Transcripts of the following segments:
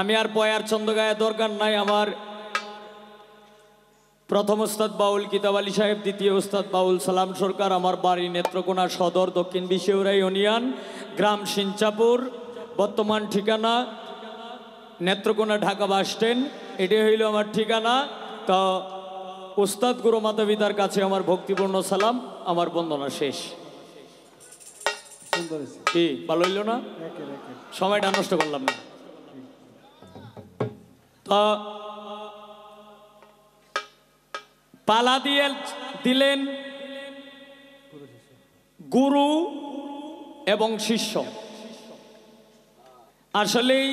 আমি আর পয়ার ছন্দ গায়ে দরকার নাই। আমার প্রথম উস্তাদ বাউল কিতাব আলী সাহেব, দ্বিতীয় উস্তাদ বাউল সালাম সরকার। আমার বাড়ি নেত্রকোনা সদর, দক্ষিণ বিশেউরা ইউনিয়ন, গ্রাম সিঞ্চাপুর, বর্তমান ঠিকানা নেত্রকোনা, ঢাকা বাস স্ট্যান্ড। এটাই হইল আমার ঠিকানা। তো উস্তাদ গুরু মাতা পিতার কাছে আমার ভক্তিপূর্ণ সালাম, আমার বন্দনা শেষ। কি ভালো হইল না? সময়টা নষ্ট করলাম না। তো পালা দিয়ে দিলেন গুরু এবং শিষ্য। আসলেই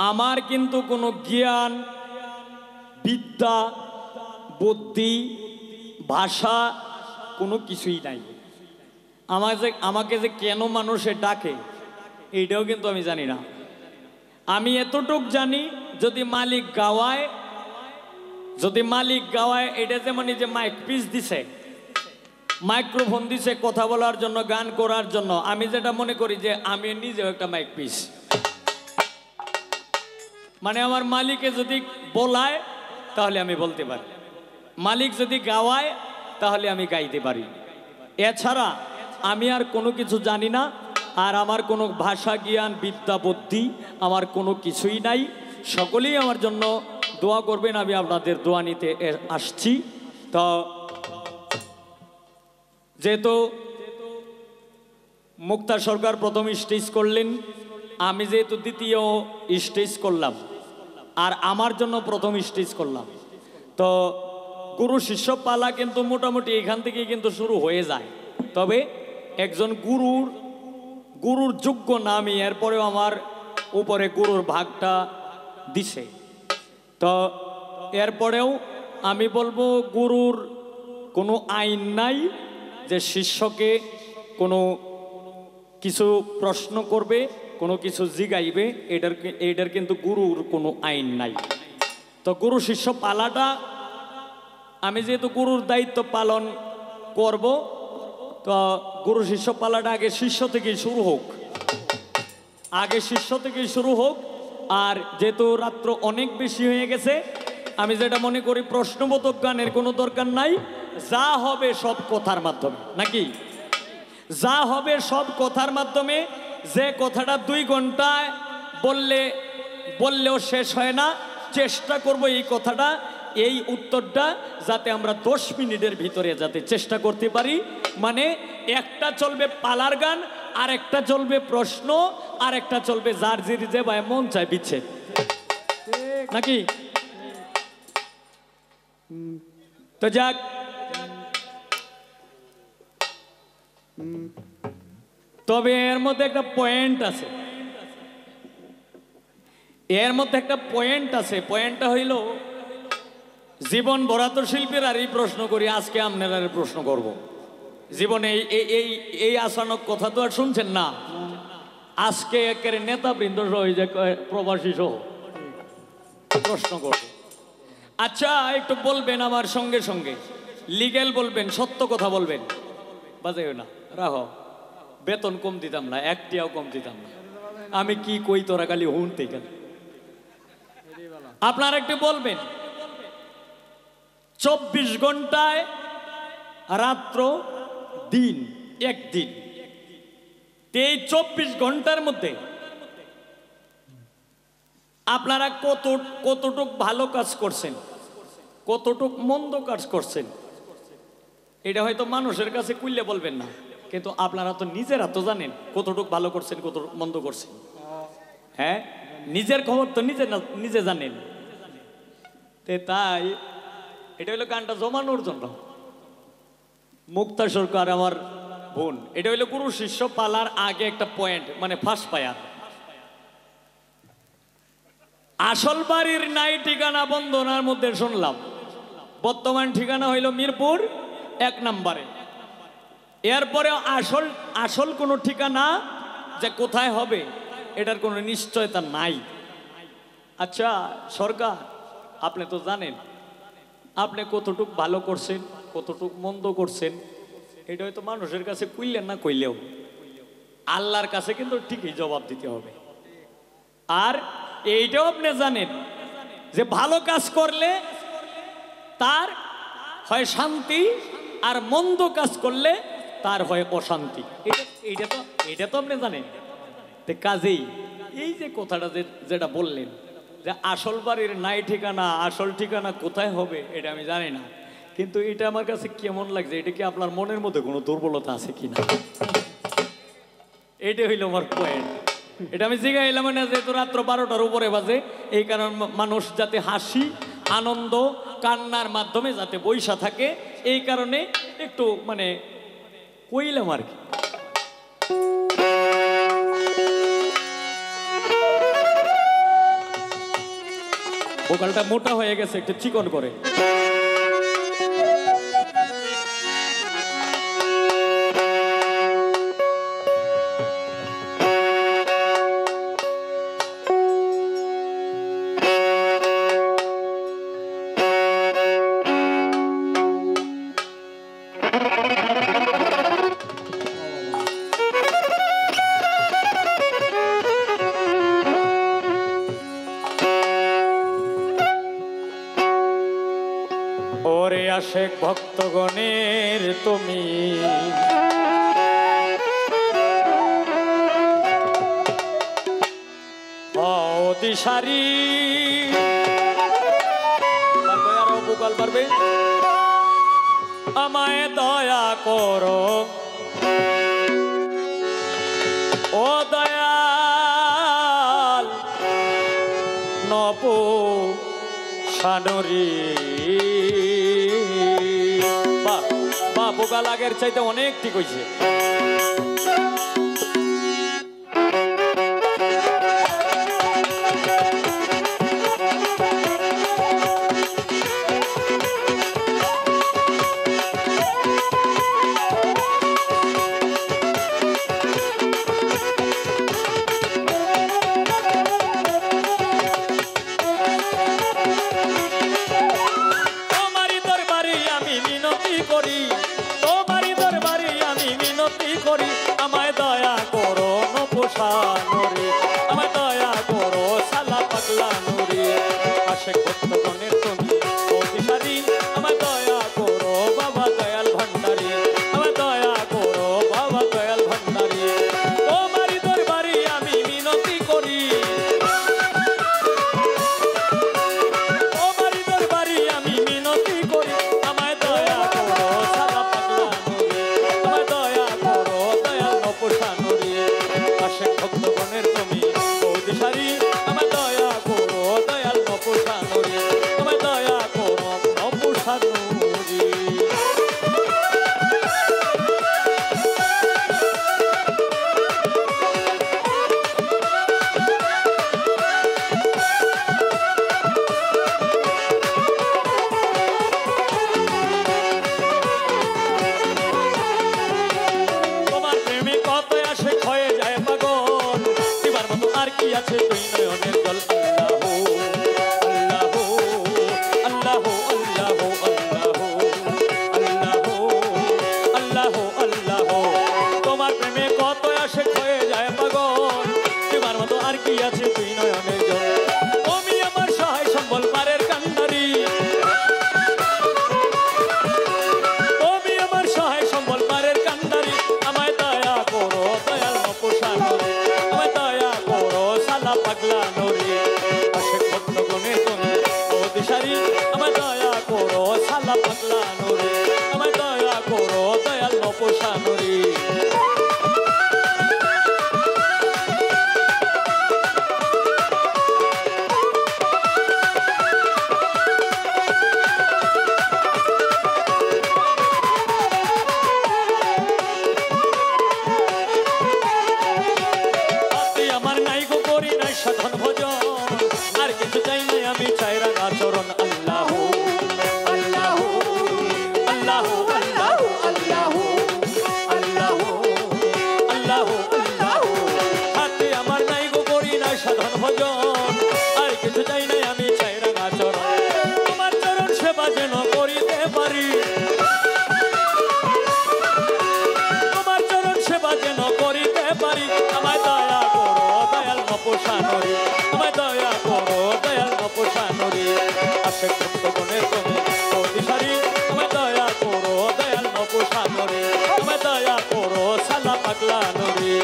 আমার কিন্তু কোনো জ্ঞান, বিদ্যা, বুদ্ধি, ভাষা কোনো কিছুই নাই। আমাকে যে কেন মানুষে ডাকে এইটাও কিন্তু আমি জানি না। আমি এতটুক জানি, যদি মালিক গাওয়ায় এটা যেমন যে মাইক পিস দিছে, মাইক্রোফোন দিছে কথা বলার জন্য, গান করার জন্য, আমি যেটা মনে করি যে আমি নিজেও একটা মাইক পিস। মানে আমার মালিকে যদি বলায় তাহলে আমি বলতে পারি, মালিক যদি গাওয়ায় তাহলে আমি গাইতে পারি। এছাড়া আমি আর কোনো কিছু জানি না। আর আমার কোনো ভাষা, জ্ঞান, বিদ্যা, বুদ্ধি আমার কোনো কিছুই নাই। সকলেই আমার জন্য দোয়া করবেন, আমি আপনাদের দোয়া নিতে আসছি। তো যেহেতু মুক্তা সরকার প্রথম স্টেজ করলেন, আমি যেহেতু দ্বিতীয় স্টেজ করলাম, আর আমার জন্য প্রথম স্টেজ করলাম, তো গুরু শিষ্য পালা কিন্তু মোটামুটি এখান থেকে কিন্তু শুরু হয়ে যায়। তবে একজন গুরুর যোগ্য নামই, এরপরেও আমার উপরে গুরুর ভাগটা দিছে। তো এরপরেও আমি বলবো, গুরুর কোনো আইন নাই যে শিষ্যকে কোনো কিছু প্রশ্ন করবে, কোনো কিছু জিগাইবে, এটার কিন্তু গুরুর কোনো আইন নাই। তো গুরু শিষ্য পালাটা আমি যেহেতু গুরুর দায়িত্ব পালন করব, তো গুরু শিষ্য পালাটা আগে শিষ্য থেকেই শুরু হোক। আর যেহেতু রাত্র অনেক বেশি হয়ে গেছে, আমি যেটা মনে করি, প্রশ্নবোধক গানের কোনো দরকার নাই। যা হবে সব কথার মাধ্যমে, নাকি? যা হবে সব কথার মাধ্যমে। যে কথাটা 2 ঘন্টায় বললেও শেষ হয় না, চেষ্টা করব এই কথাটা, এই উত্তরটা যাতে আমরা 10 মিনিটের ভিতরে যাতে চেষ্টা করতে পারি। মানে একটা চলবে পালার গান, আর একটা চলবে প্রশ্ন, আর একটা চলবে যার যে ভাই মন চায় বিচ্ছেদ, নাকি? তো যাক, তবে এর মধ্যে একটা পয়েন্ট আছে। পয়েন্টটা হইল, জীবন ভরাত শিল্পীর আর এই প্রশ্ন করি, আজকে আপনারা প্রশ্ন করব। জীবনে এই আচানক কথা তো আর শুনছেন না। আজকে একেবারে নেতাবৃন্দ ওই যে প্রবাসী সহ প্রশ্ন করব। আচ্ছা, একটু বলবেন আমার সঙ্গে সঙ্গে, লিগেল বলবেন, সত্য কথা বলবেন। বাজাইও না, রাখো। বেতন কম দিতাম না, একটিও কম দিতাম না। আমি কি কই তোরা খালি হুনতে গেল। আপনারা একটু বলবেন, 24 ঘন্টায় রাত্র দিন একদিন, এই 24 ঘন্টার মধ্যে আপনারা কতটুক ভালো কাজ করছেন, কতটুক মন্দ কাজ করছেন, এটা হয়তো মানুষের কাছে কইলে বলবেন না, কিন্তু আপনারা তো নিজেরা তো জানেন কতটুক ভালো করছেন, কত মন্দ করছেন। হ্যাঁ, নিজের খবর তো নিজে জানেন। তাই এটা হইলো গানটা জমানোর জন্য। মুক্তা সরকার আমার বোন, এটা হইলো গুরু শিষ্য পালার আগে একটা পয়েন্ট, মানে ফার্স্ট পায়ার। আসল বাড়ির নাই ঠিকানা বন্দনার মধ্যে শুনলাম, বর্তমান ঠিকানা হইল মিরপুর 1 নম্বরে। এরপরে আসল কোনো ঠিকানা যে কোথায় হবে এটার কোনো নিশ্চয়তা নাই। আচ্ছা সরকার, আপনি তো জানেন আপনি কতটুক ভালো করছেন, কতটুক মন্দ করছেন, এটা হয়তো মানুষের কাছে কইলেন না, কইলেও আল্লাহর কাছে কিন্তু ঠিকই জবাব দিতে হবে। আর এইটাও আপনি জানেন যে ভালো কাজ করলে তার হয় শান্তি, আর মন্দ কাজ করলে তার হয় অশান্তি। এটা তো আপনি জানেন। কাজেই এই যে কথাটা যেটা বললেন যে আসল বাড়ির নাই ঠিকানা, আসল ঠিকানা কোথায় হবে এটা আমি জানি না, কিন্তু এটা আমার কাছে কেমন লাগছে, এটা কি আপনার মনের মধ্যে কোনো দুর্বলতা আছে কিনা, এটা হইল আমার পয়েন্ট। এটা আমি জিগাইলাম না, যেহেতু রাত্র 12টার উপরে বাজে, এই কারণে মানুষ যাতে হাসি আনন্দ কান্নার মাধ্যমে যাতে বৈশা থাকে, এই কারণে একটু মানে কইলাম আর কি। ভোকালটা মোটা হয়ে গেছে, একটু চিকন করে। ওরে আশেক ভক্তগণের তুমি দিশারি, আরো বুকাল পারবে, আমায় দয়া করো ও দয়াল নবো সানরি। বা বোকাল আগের চাইতে অনেক ঠিক হয়েছে। আমায় দয়া করো নপোষানুরে, আমায় দয়া করো সালা পাগলা নুরে, আশেক ভক্তগণের তুমি ও দিশারি, আমায় দয়া করো বাবা দয়াল ভান্ডারী, আমায় দয়া করো বাবা দয়াল ভান্ডারী। তোমারই দরবারে আমি মিনতি করি, তোমারই দরবারে আমি মিনতি করি, আমায় দয়া করো সালা পাগলা নুরে, আমায় দয়া করো দয়াল নপোষানুরে, আশেক ভক্তগণের তুমি ও দিশারি, আমায় দয়া করো দয়াল নপোষানুরে, আমায় দয়া করো নপোষানুরে। তোমার প্রেমে কত আসে হয়ে যায় পাগল, এবার মতো আর কি আছে তুই নয়নের জল। আল্লাহ আল্লাহ আল্লাহ আল্লাহ আল্লাহ আল্লাহ আল্লাহ, তোমার প্রেমে কত আসে হয়ে যায় পাগল, এবার মতো আর কি আছে তুই নয়নের জল। তুমি আমার সহায় সম্বল পারের কান্ডারি, তুমি আমার সহায় সম্বল পারের কান্ডারি, আমায় দয়া করো দয়াল নপোষানুরে, আমায় দয়া করো সালা পাগলা নুরে, আশেক ভক্তগণের তুমি ও দিশারি, আমায় দয়া করো সালা পাগলা নুরে, আমায় দয়া করো দয়াল নপোষানুরে। আমার নাই গো করি নাই সাধন ভজন, আর কিছু চাই নাই আমি চাই রাঙা চরণ। আল্লাহ আল্লাহ আল্লাহ আল্লাহ আল্লাহ আল্লাহ আল্লাহ আল্লাহ, হাতে আমার নাই গো করি নাই সাধন ভজন, আর কিছু চাই নাই আমি চাই রাঙা চরণ। তোমার চরণ সেবা যেন করিতে পারি, তোমার চরণ সেবা যেন করিতে পারি, আমায় দয়া করো দয়াল নপোষানুরে, আমায় দয়া করো দয়াল নপুষানুরি আশেক ভক্তগণের তুমি অধিসারী আমায় দয়া করো দয়াল নপুষানুরি আমায় দয়া করো সালা পাগলা নুরি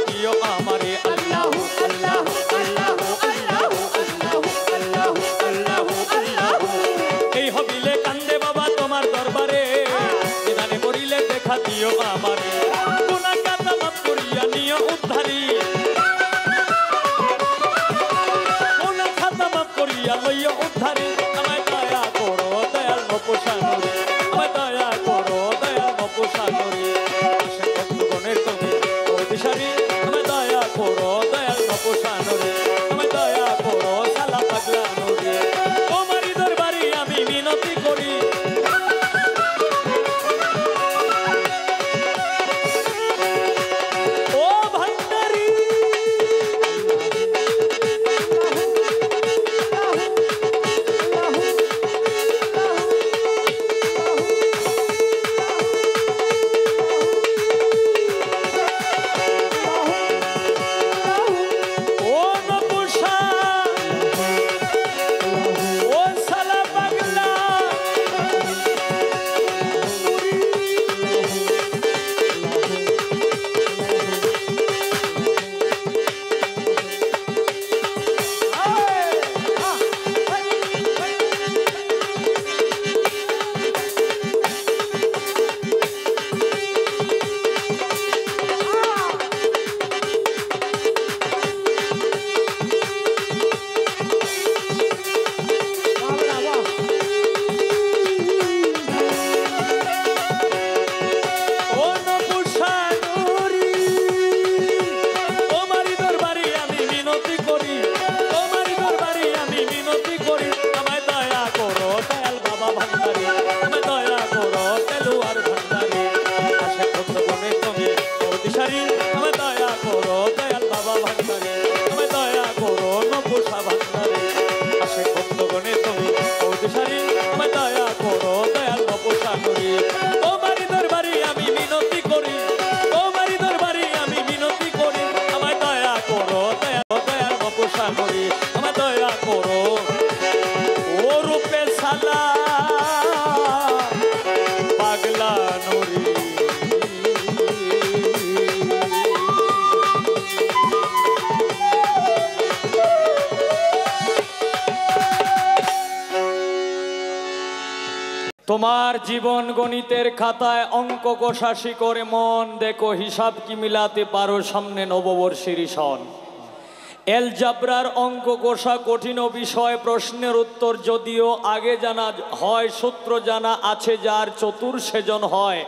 দিও আমারে আল্লাহু আল্লাহু আল্লাহু আল্লাহু আল্লাহু আল্লাহু আল্লাহু এই হবিলে কান্দে বাবা তোমার দরবারে নিদানে করিলে দেখা দিও আমারে গুনাহ কাতা মাফ করিয়া নিও উদ্ধারী গুনাহ কাতা মাফ করিয়া লইও উদ্ধারী আমায় দয়া করো দয়াল নপুষানুরি আমায় দয়া করো দয়াল নপুষানুরি আশেক ভক্তগণের তুমি অধিসারী করো দয়াল নপুষানুরি আমায় দয়া করো সালা পাগলা নুরি তোমারই দরবারে আমি মিনতি করি ও ভান্ডারী তোমার জীবন গণিতের খাতায় অঙ্ক কষাশি করে মন দেখো হিসাব কি মিলাতে পারো সামনে নববর্ষের সন এলজাবরার অঙ্ক কষা কঠিন বিষয় প্রশ্নের উত্তর যদিও আগে জানা হয় সূত্র জানা আছে যার চতুর সেজন হয়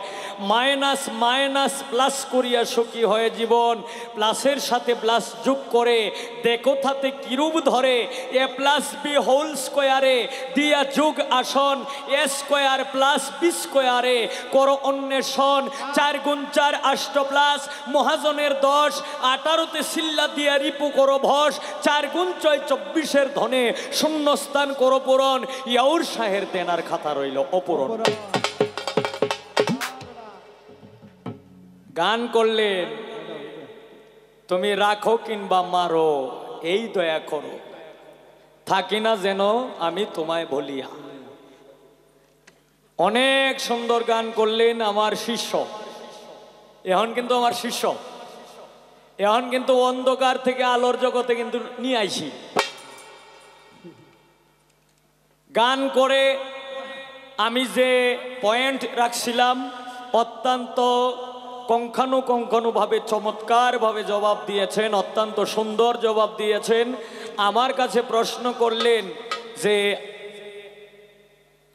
মাইনাস মাইনাস প্লাস করিয়া সুখী হয়ে জীবন প্লাসের সাথে প্লাস যোগ করে দেখো তাতে কিরূপ ধরে এ প্লাস বি হোল স্কোয়ারে দিয়া যোগ আসন এ স্কোয়ার প্লাস বি স্কোয়ারে করো অন্বেষণ 4 গুণ 4 8 প্লাস মহাজনের 10 18তে সিল্লা দিয়া রিপু করো ভস 4 গুণ 6 24-এর ধনে শূন্যস্থান করো পূরণ ইয়াউর শাহের দেনার খাতা রইল অপূরণ গান করলেন তুমি রাখো কিংবা মারো এই দয়া করো থাকি না যেন আমি তোমায় বলিয়া অনেক সুন্দর গান করলেন আমার শিষ্য এখন কিন্তু আমার শিষ্য এখন কিন্তু অন্ধকার থেকে আলোর জগতে কিন্তু নিয়ে আইছি গান করে আমি যে পয়েন্ট রাখছিলাম অত্যন্ত কঙ্কানুভাবে চমৎকারভাবে জবাব দিয়েছেন অত্যন্ত সুন্দর জবাব দিয়েছেন আমার কাছে প্রশ্ন করলেন যে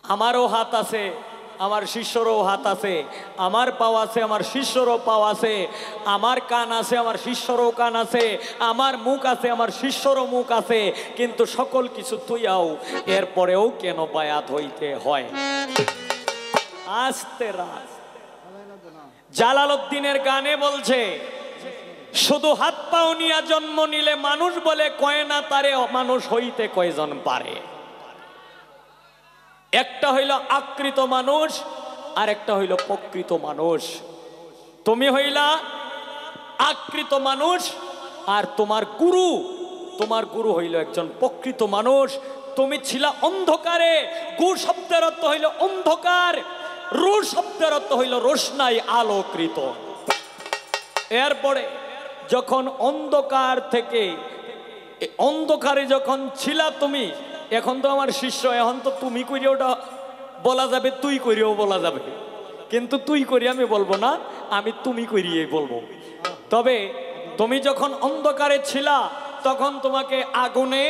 আমারও হাত আছে আমার শিষ্যরও হাত আছে আমার পাও আছে আমার শিষ্যরও পাও আছে আমার কান আছে আমার শিষ্যরও কান আছে আমার মুখ আছে আমার শিষ্যরও মুখ আছে কিন্তু সকল কিছু তুইয়াও এরপরেও কেন বায়াত হইতে হয় আস্তে রাখ। জালালউদ্দিনের গানে বলছে শুধু হাত পাও নিয়া জন্ম নিলে মানুষ বলে কয় না তারে মানুষ হইতে কয়জন পারে। একটা হইল আকৃত মানুষ আর একটা হইল প্রকৃত মানুষ। তুমি হইলা আকৃত মানুষ আর তোমার গুরু হইল একজন প্রকৃত মানুষ। তুমি ছিলা অন্ধকারে। গু শব্দের অর্থ হইল অন্ধকার, রু শব্দের অর্থ হইল রোশনাই, আলোকৃত। এরপরে যখন অন্ধকার থেকে অন্ধকারে যখন ছিলা তুমি, এখন তো আমার শিষ্য, এখন তো তুমি করিও ওটা বলা যাবে, তুই করিও বলা যাবে, কিন্তু তুই করি আমি বলবো না, আমি তুমি করিয়েই বলবো। তবে তুমি যখন অন্ধকারে ছিলা তখন তোমাকে আগুনে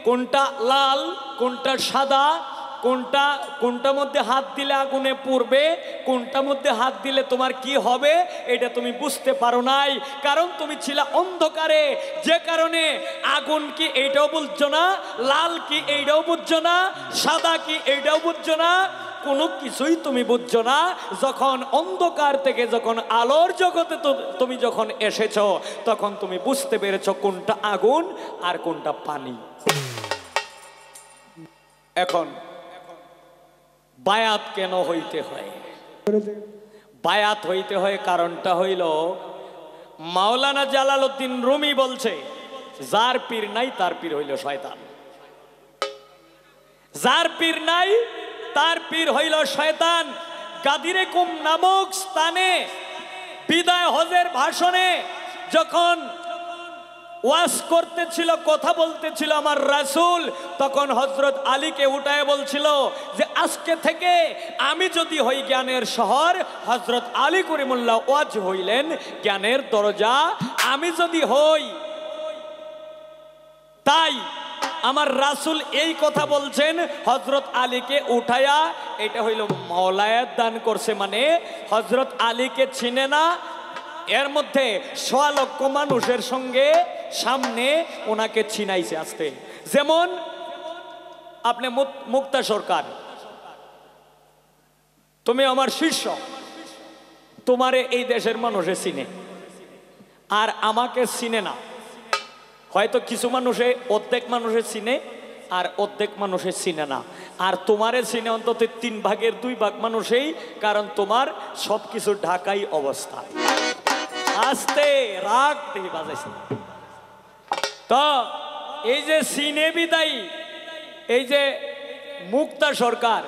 কোনটা লাল কোনটা সাদা, কোনটা মধ্যে হাত দিলে আগুনে পড়বে, কোনটা মধ্যে হাত দিলে তোমার কি হবে এটা তুমি বুঝতে পারো নাই, কারণ তুমি ছিলা অন্ধকারে। যে কারণে আগুন কি এইটাও বুঝছো না, লাল কি এইটাও বুঝছো না, সাদা কি এইটাও বুঝছো না, কোনো কিছুই তুমি বুঝছো না। যখন অন্ধকার থেকে যখন আলোর জগতে তুমি যখন এসেছো তখন তুমি বুঝতে পেরেছো কোনটা আগুন আর কোনটা পানি। এখন বায়াত কেন হইতে হয়? বায়াত হইতে হয় কারণটা হইল মাওলানা জালালউদ্দিন রুমি বলছে যার পীর নাই তার পীর হইল শয়তান। যার পীর নাই তার পীর হইল শয়তান। গাদিরে কুম নামক স্থানে বিদায় হজের ভাষণে যখন ওয়াজ করতেছিল, কথা বলতেছিল আমার রাসূল, তখন হযরত আলীকে উঠায় বলছিল যে আজকে থেকে আমি যদি হই জ্ঞানের শহর। হযরত আলী করিমুল্লাহ ওয়াজ হইলেন জ্ঞানের দরজা। আমি যদি হই, তাই আমার রাসূল এই কথা বলছেন হযরত আলীকে উঠায়া। এটা হইল মাওলায়াত দান করছে, মানে হযরত আলীকে চিনে না, এর মধ্যে 1.25 লক্ষ মানুষের সঙ্গে সামনে ওনাকে চিনাইছে আসতে। যেমন আপনি মুক্তা সরকার, তুমি আমার শিষ্য, তোমারে এই দেশের মানুষে চিনে আর আমাকে চিনে না। হয়তো কিছু মানুষে অর্ধেক মানুষে চিনে আর অর্ধেক মানুষে চিনে না, আর তোমারে চিনে অন্তত 3 ভাগের 2 ভাগ মানুষেই, কারণ তোমার সবকিছু ঢাকাই অবস্থা। আস্তে রাগ থেকে বাজাইছে তো এই যে সিনে বিদায়ী, এই যে মুক্তা সরকার,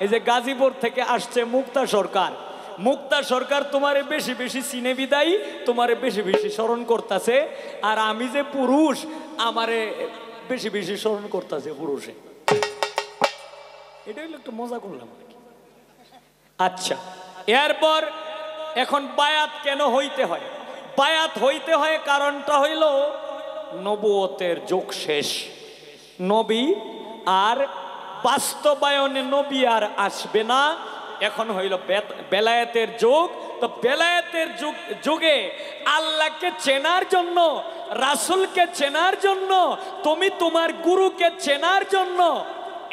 এই যে গাজীপুর থেকে আসছে মুক্তা সরকার তোমারে বেশি বেশি সিনে বিদায়ী, তোমারে বেশি বেশি স্মরণ করতেছে, আর আমি যে পুরুষ আমারে বেশি বেশি স্মরণ করতেছে পুরুষে। এটা হইলো একটু মজা করলাম। আচ্ছা, এরপর এখন বায়াত কেন হইতে হয়? বায়াত হইতে হয় কারণটা হইল নবুয়তের যুগ শেষ, নবী আর বাস্তবায়নে নবী আর আসবে না। এখন হইল বেলায়েতের যুগ। তো বেলায়েতের যুগে আল্লাহকে চেনার জন্য, রাসূলকে চেনার জন্য, তুমি তোমার গুরুকে চেনার জন্য,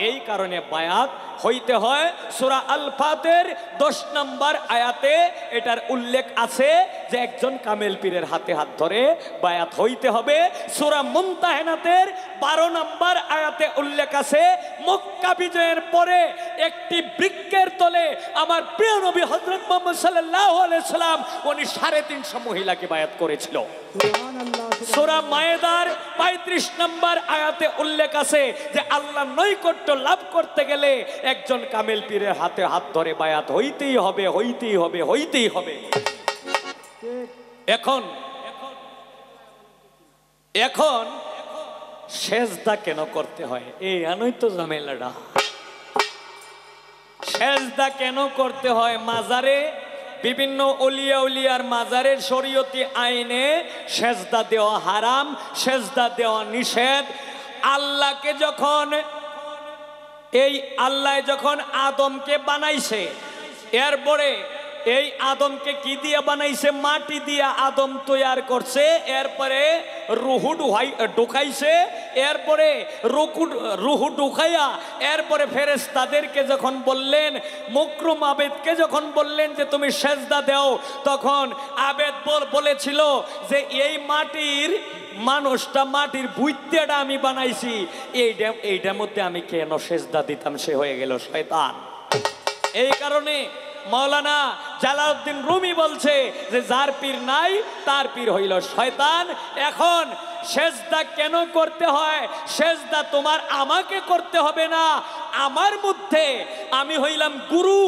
এই কারণে বায়াত হইতে হয়। সূরা আল ফাতের 10 নম্বর আয়াতে এটার উল্লেখ আছে যে একজন কামেল পীরের হাতে হাত ধরে বায়াত হইতে হবে। সূরা মুমতাহিনাতের 12 নম্বর আয়াতে উল্লেখ আছে মক্কা বিজয়ের পরে একটি বৃক্ষের তলে আমার প্রিয় নবী হযরত মুহাম্মদ সাল্লাল্লাহু আলাইহি সাল্লাম উনি 350 মহিলাকে বায়াত করেছিল। সূরা মায়েদার 35 নম্বর আয়াতে উল্লেখ আছে যে আল্লাহর নৈকট্য লাভ করতে গেলে একজন কামেল পীরের হাতে হাত ধরে বায়াত হইতেই হবে, হইতেই হবে, হইতেই হবে। এখন সেজদা কেন করতে হয়? এই আনই তো ঝামেলাটা। সেজদা কেন করতে হয়? মাজারে বিভিন্ন ওলিয়া উলিয়ার মাজারের শরীয়তি আইনে সেজদা দেওয়া হারাম, সেজদা দেওয়া নিষেধ। আল্লাহকে যখন আল্লাহ যখন আদমকে বানাইছে, এরপরে এই আদমকে কি দিয়ে বানাইছে? মাটি দিয়ে আদম তৈয়ার করছে, এরপরে রুহু ঢুকাইছে, এরপরে রুহু ঢুকাইয়া এরপরে ফেরেশতাদেরকে যখন বললেন, মুকরম আবেদকে যখন বললেন যে তুমি সেজদা দাও, তখন আবেদ বলেছিল যে এই মাটির মানুষটা, মাটির বুইত্তেটা আমি বানাইছি, এইটার মধ্যে আমি কেন সেজদা দিতাম? সে হয়ে গেল শয়তান। এই কারণে মাওলানা জালালউদ্দিন রুমি বলছে যে যার পীর নাই তার পীর হইল শয়তান। এখন সেজদা কেন করতে হয়? সেজদা তোমার আমাকে করতে হবে না, আমার মধ্যে, আমি হইলাম গুরু,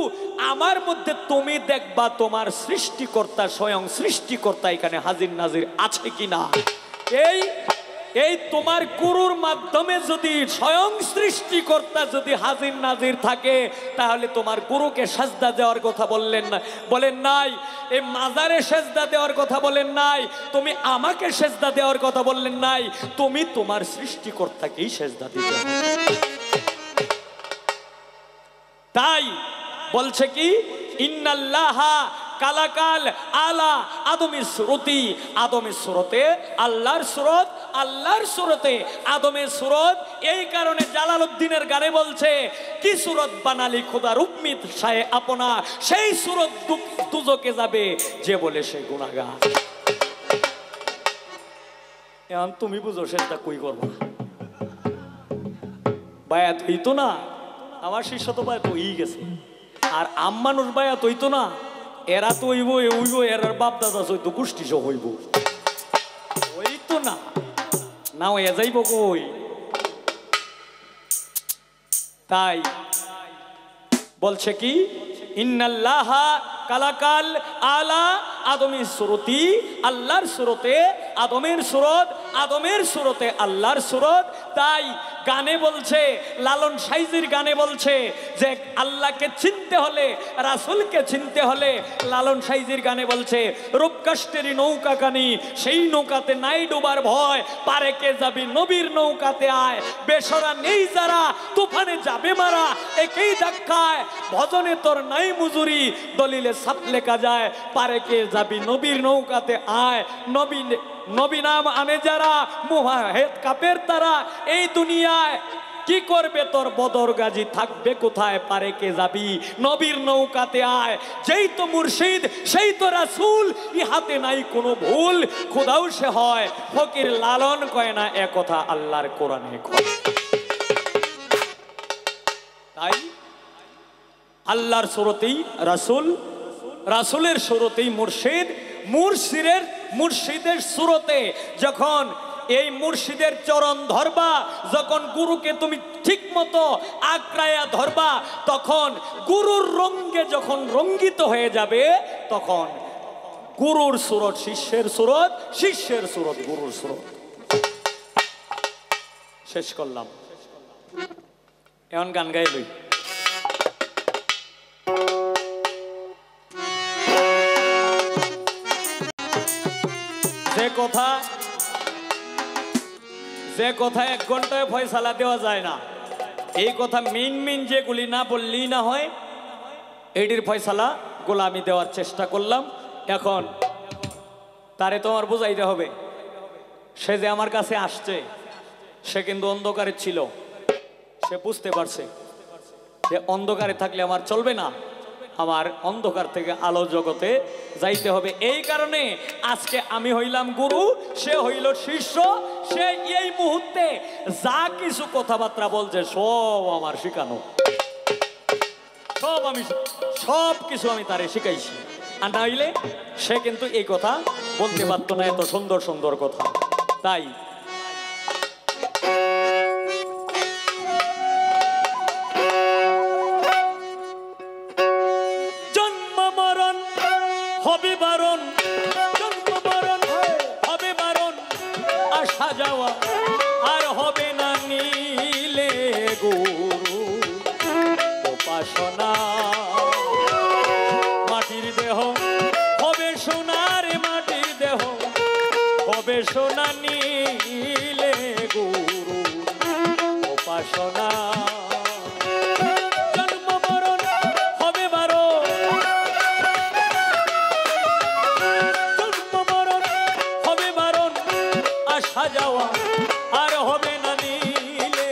আমার মধ্যে তুমি দেখবা তোমার সৃষ্টিকর্তা, স্বয়ং সৃষ্টিকর্তা এখানে হাজির নাজির আছে কিনা। এই তোমার গুরুর মাধ্যমে যদি স্বয়ং সৃষ্টিকর্তা যদি হাজির নাজির থাকে, তাহলে তোমার গুরুকে সেজদা দেওয়ার কথা বলেন নাই, এই মাজারে সেজদা দেওয়ার কথা বলেন নাই, তুমি আমাকে সেজদা দেওয়ার কথা বললেন নাই, তুমি তোমার সৃষ্টিকর্তাকেই সেজদা দিতে হবে। তাই বলছে কি, ইন্নাল্লাহা কালাকাল আলা আদমের সুরতি, আদমের সুরতে আল্লাহর সুরত, আল্লাহর সুরতে আদমের সুরত। এই কারণে জালালউদ্দিনের গানে বলছে, কি সুরত বানালি খোদার উম্মিত শায়ে আপনা, সেই সুরত দুজকে যাবে যে বলে সে গুনাহগার। এখন তুমি বুঝো সেটা কই করবো না। বায়াত হইতো না, আমার শিষ্য তো বায়াত হয়েই গেছে, আর মানুষ বায়াত হইতো না, এরা তো হইব, এরার বাপ দাদা চৈত গোষ্ঠী সহ হইব, হইতো না, না হয়ে যাইব কই। তাই বলছে কি, ইন্নাল্লাহা কালাকাল আলা আদমের সুরতি, আল্লাহর সুরতে আদমের সুরত, আদমের সুরতে আল্লাহর সুরত। তাই গানে বলছে, লালন সাইজির গানে বলছে যে আল্লাহকে চিনতে হলে, রাসূলকে চিনতে হলে, লালন সাইজির গানে বলছে, রূপকাষ্টেরই নৌকা কানি, সেই নৌকাতে নাই ডুবার ভয়, পারে কে যাবি নবীর নৌকাতে আয়, বেসরা নেই যারা তুফানে যাবে মারা, একেই ধাক্কায় ভজনে তোর নাই মজুরি, দলিলে সাপ লেখা যায়, পারে কে যাবি নবীর নৌকাতে আয়, নবী নাম আনে যারা মুহাহেদ কাপের তারা, এই দুনিয়ায় কি করবে তোর বদর গাজী, থাকবে কোথায়, পারে কে যাবি নবীর নৌকাতে আয়, যেই তো মুর্শিদ সেই তো রাসূল, ইহাতে নাই কোনো ভুল, খোদাও সে হয় ফকির, লালন কয় না এ কথা আল্লাহর কোরআনে কয়। তাই আল্লাহর সুরতেই রাসূল, রাসূলের সুরতেই মুর্শিদ, মুর্শিদের সুরতে যখন এই মুর্শিদের চরণ ধরবা, যখন গুরুকে তুমি ঠিক মতো আঁকড়ায়া ধরবা, তখন গুরুর রঙ্গে যখন রঙ্গিত হয়ে যাবে, তখন গুরুর সুরত শিষ্যের সুরত, শিষ্যের সুরত গুরুর সুরত। শেষ করলাম, এখন গান গাই লই। যে কথা 1 ঘন্টায় ফয়সালা দেওয়া যায় না, এই কথা মেইন যেগুলি না বললেই না হয়, এটির ফয়সালা গুলো আমি দেওয়ার চেষ্টা করলাম। এখন তারে তোমার বুঝাইতে হবে, সে যে আমার কাছে আসছে সে কিন্তু অন্ধকারে ছিল, সে বুঝতে পারছে যে অন্ধকারে থাকলে আমার চলবে না, আমার অন্ধকার থেকে আলো জগতে যাইতে হবে। এই কারণে আজকে আমি হইলাম গুরু, সে হইল শিষ্য, সে এই মুহূর্তে যা কিছু কথাবার্তা বলছে সব আমার শিখানো, সব কিছু আমি তারে শিখাইছি, আর না হইলে সে কিন্তু এই কথা বলতে পারত না, এত সুন্দর সুন্দর কথা। তাই হবে বারণ, জন্ম মরণ হবে বারণ, আসা যাওয়া আর হবে না নীলে গুরু উপাসনা, মাটির দেহ হবে সোনার, মাটির দেহ হবে সোনা, নীলে গুরু উপাসনা। যাওয়া আর হবে না নিলে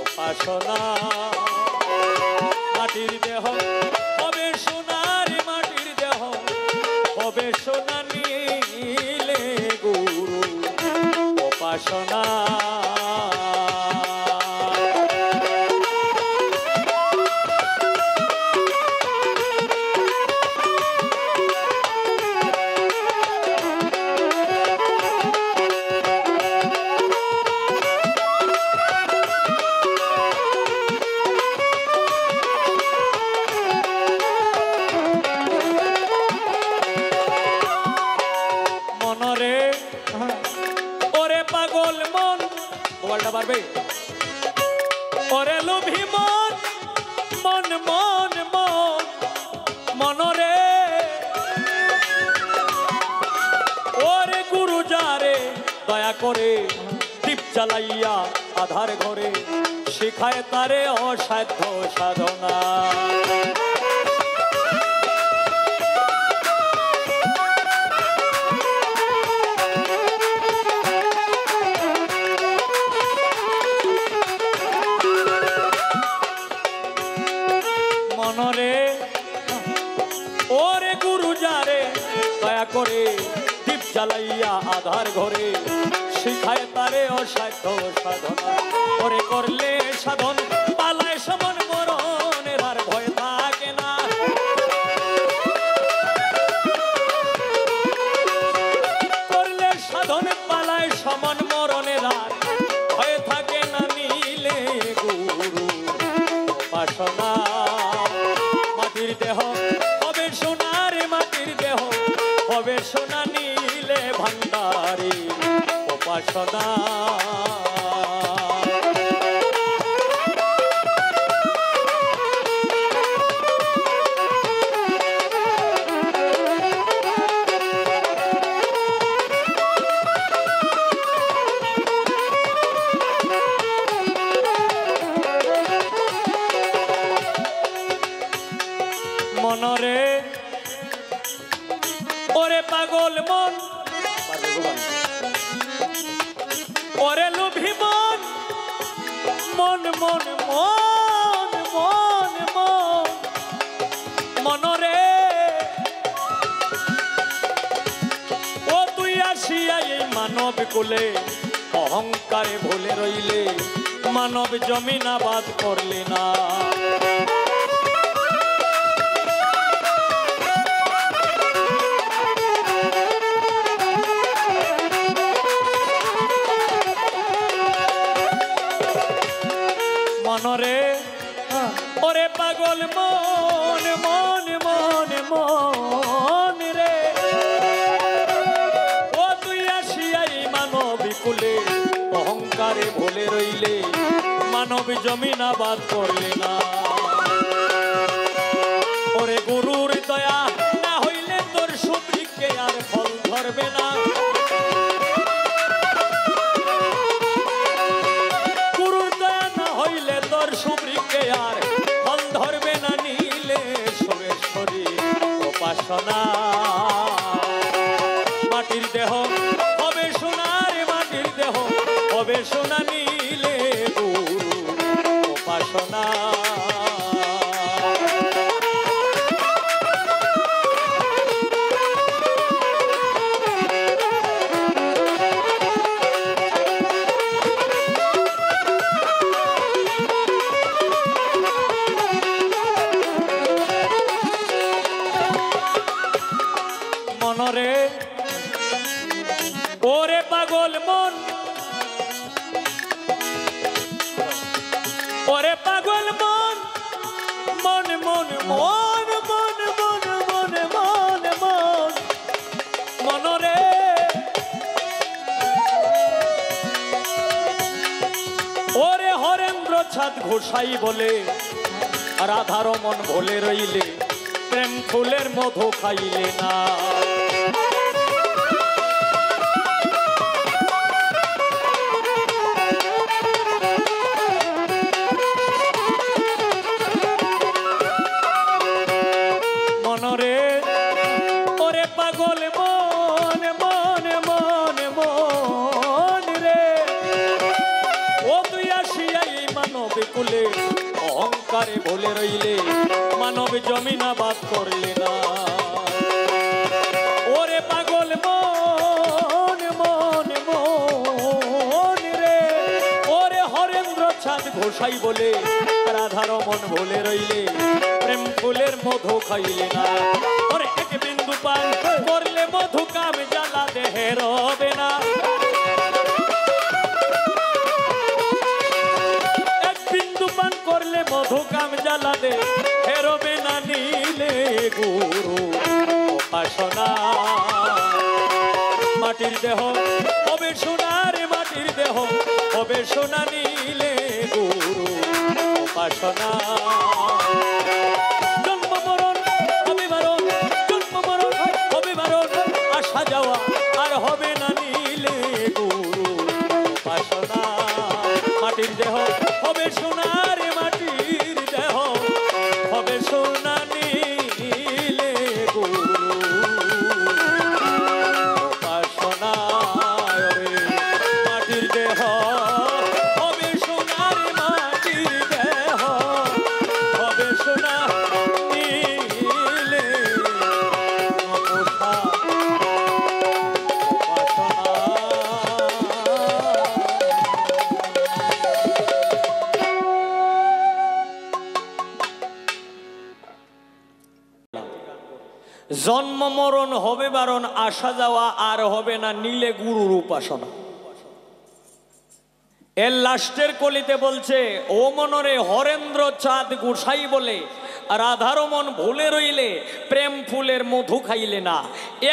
উপাসনা মাটির দেহ হবে সোনার মাটির দেহ হবে সোনা নিলে গুরু উপাসনা পারবে ওরে লোভী মন মন মন মন মনরে ওরে গুরু যারে দয়া করে দীপ জ্বালাইয়া আধার ঘরে শিখায় তারে অসাধ্য সাধনা ওরে গুরু যারে দয়া করে দীপ জ্বালাইয়া আধার ঘরে শিখায় তারে অসাধ্য সাধনা ওরে করলে সাধন পালায় সমান মরণের আর ভয় থাকে না করলে সাধন পালায় সমান মরণের আর ভয় থাকে না নিলে গুরু উপাসনা মাটির দেহ হবে সোনার মাটির দেহ হবে সোনা নীলে ভান্ডারে উপাসনা মনরে ওরে পাগল মন ওরে লোভী মন মন মন মন মন মন মনরে ও তুই আসিয়া এই মানব কোলে অহংকারে ভুলে রইলে মানব জমিন আবাদ করলে না মনরে ওরে পাগল মন মন মন মন রে ও তুই আসিয়াই মানবী কুলে অহংকারে ভুলে রইলে মানব জমিন আবাদ করলে না ওরে গুরুর দয়া না হইলে তোর সুবৃক্ষে আর ফল ধরবে না সুবৃক্ষে আর ফল ধরবে না নিলে সুরেশ্বরী উপাসনা মাটির দেহ হবে সোনার মাটির দেহ হবে সোনা নিলে গুরু উপাসনা মনরে ওরে পাগল মন ওরে পাগল মন মন মন মন মন মন মন মন মন মনরে ওরে হরেন্দ্র ছাদ ঘোষাই বলে রাধার মন ভোলে রইলে প্রেম ফুলের মধু খাইলে না মনরে ওরে পাগল মন মন মন ভুলে রইলে মানব জমিন আবাদ করলে না। ওরে পাগল মন মন মন রে, ওরে হরেন্দ্র চাঁদ ঘোষাই বলে রাধার মন ভুলে রইলে প্রেম ফুলের মধু খাইলে না। ওরে এক বিন্দু পান করলে মধু কাম জ্বালা দেহে রবে না। এক বিন্দু পান করলে মধু কাম জ্বালা দে হেরবে না। নীলে গুরু উপাসনা মাটির দেহ হবে সোনার, মাটির দেহ হবে সোনা। নীলে গুরু উপাসনা জন্ম মরণ হবে বারণ, জন্ম মরণ হবে বারণ, আসা যাওয়া আর হবে না। নীলে গুরু উপাসনা মাটির দেহ হবে সোনার, মাটির দেহ হবে সোনা। নীলে গুরু উপাসনা মাটির দেহ হবে সোনার, মাটির দেহ হবে সোনা। নীলে জন্ম মরণ হবে বারণ, আসা যাওয়া আর হবে না। নীলে গুরুর উপাসনা। এর লাস্টের কলিতে বলছে ও মনরে হরেন্দ্র চাঁদ গোসাই বলে রাধার মন ভুলে রইলে প্রেম ফুলের মধু খাইলে না।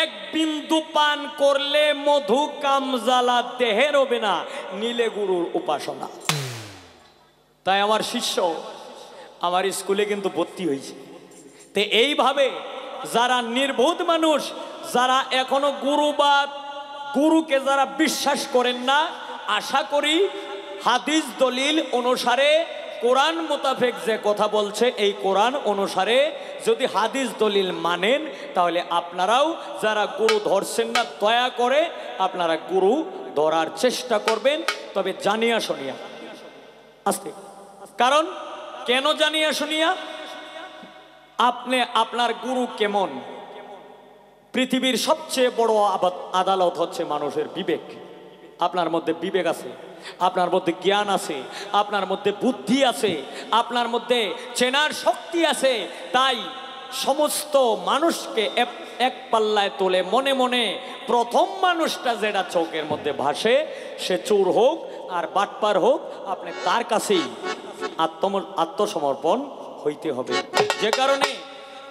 এক বিন্দু পান করলে মধু কাম জ্বালা দেহে রবে না। নীলে গুরুর উপাসনা। তাই আমার শিষ্য আমার স্কুলে কিন্তু ভর্তি হয়েছে। তো এইভাবে যারা নির্বোধ মানুষ, যারা এখনো গুরুবাদ গুরুকে যারা বিশ্বাস করেন না, আশা করি হাদিস দলিল অনুসারে কোরআন মোতাবেক যে কথা বলছে এই কোরআন অনুসারে যদি হাদিস দলিল মানেন তাহলে আপনারাও যারা গুরু ধরছেন না দয়া করে আপনারা গুরু ধরার চেষ্টা করবেন, তবে জানিয়া শুনিয়া আস্তে। কারণ কেন জানিয়া শুনিয়া? আপনি আপনার গুরু কেমন? পৃথিবীর সবচেয়ে বড় আদালত হচ্ছে মানুষের বিবেক। আপনার মধ্যে বিবেক আছে, আপনার মধ্যে জ্ঞান আছে, আপনার মধ্যে বুদ্ধি আছে, আপনার মধ্যে চেনার শক্তি আছে। তাই সমস্ত মানুষকে এক পাল্লায় তোলে মনে মনে প্রথম মানুষটা যেটা চোখের মধ্যে ভাসে সে চোর হোক আর বাটপার হোক, আপনি তার কাছেই আত্মসমর্পণ হইতে হবে। যে কারণে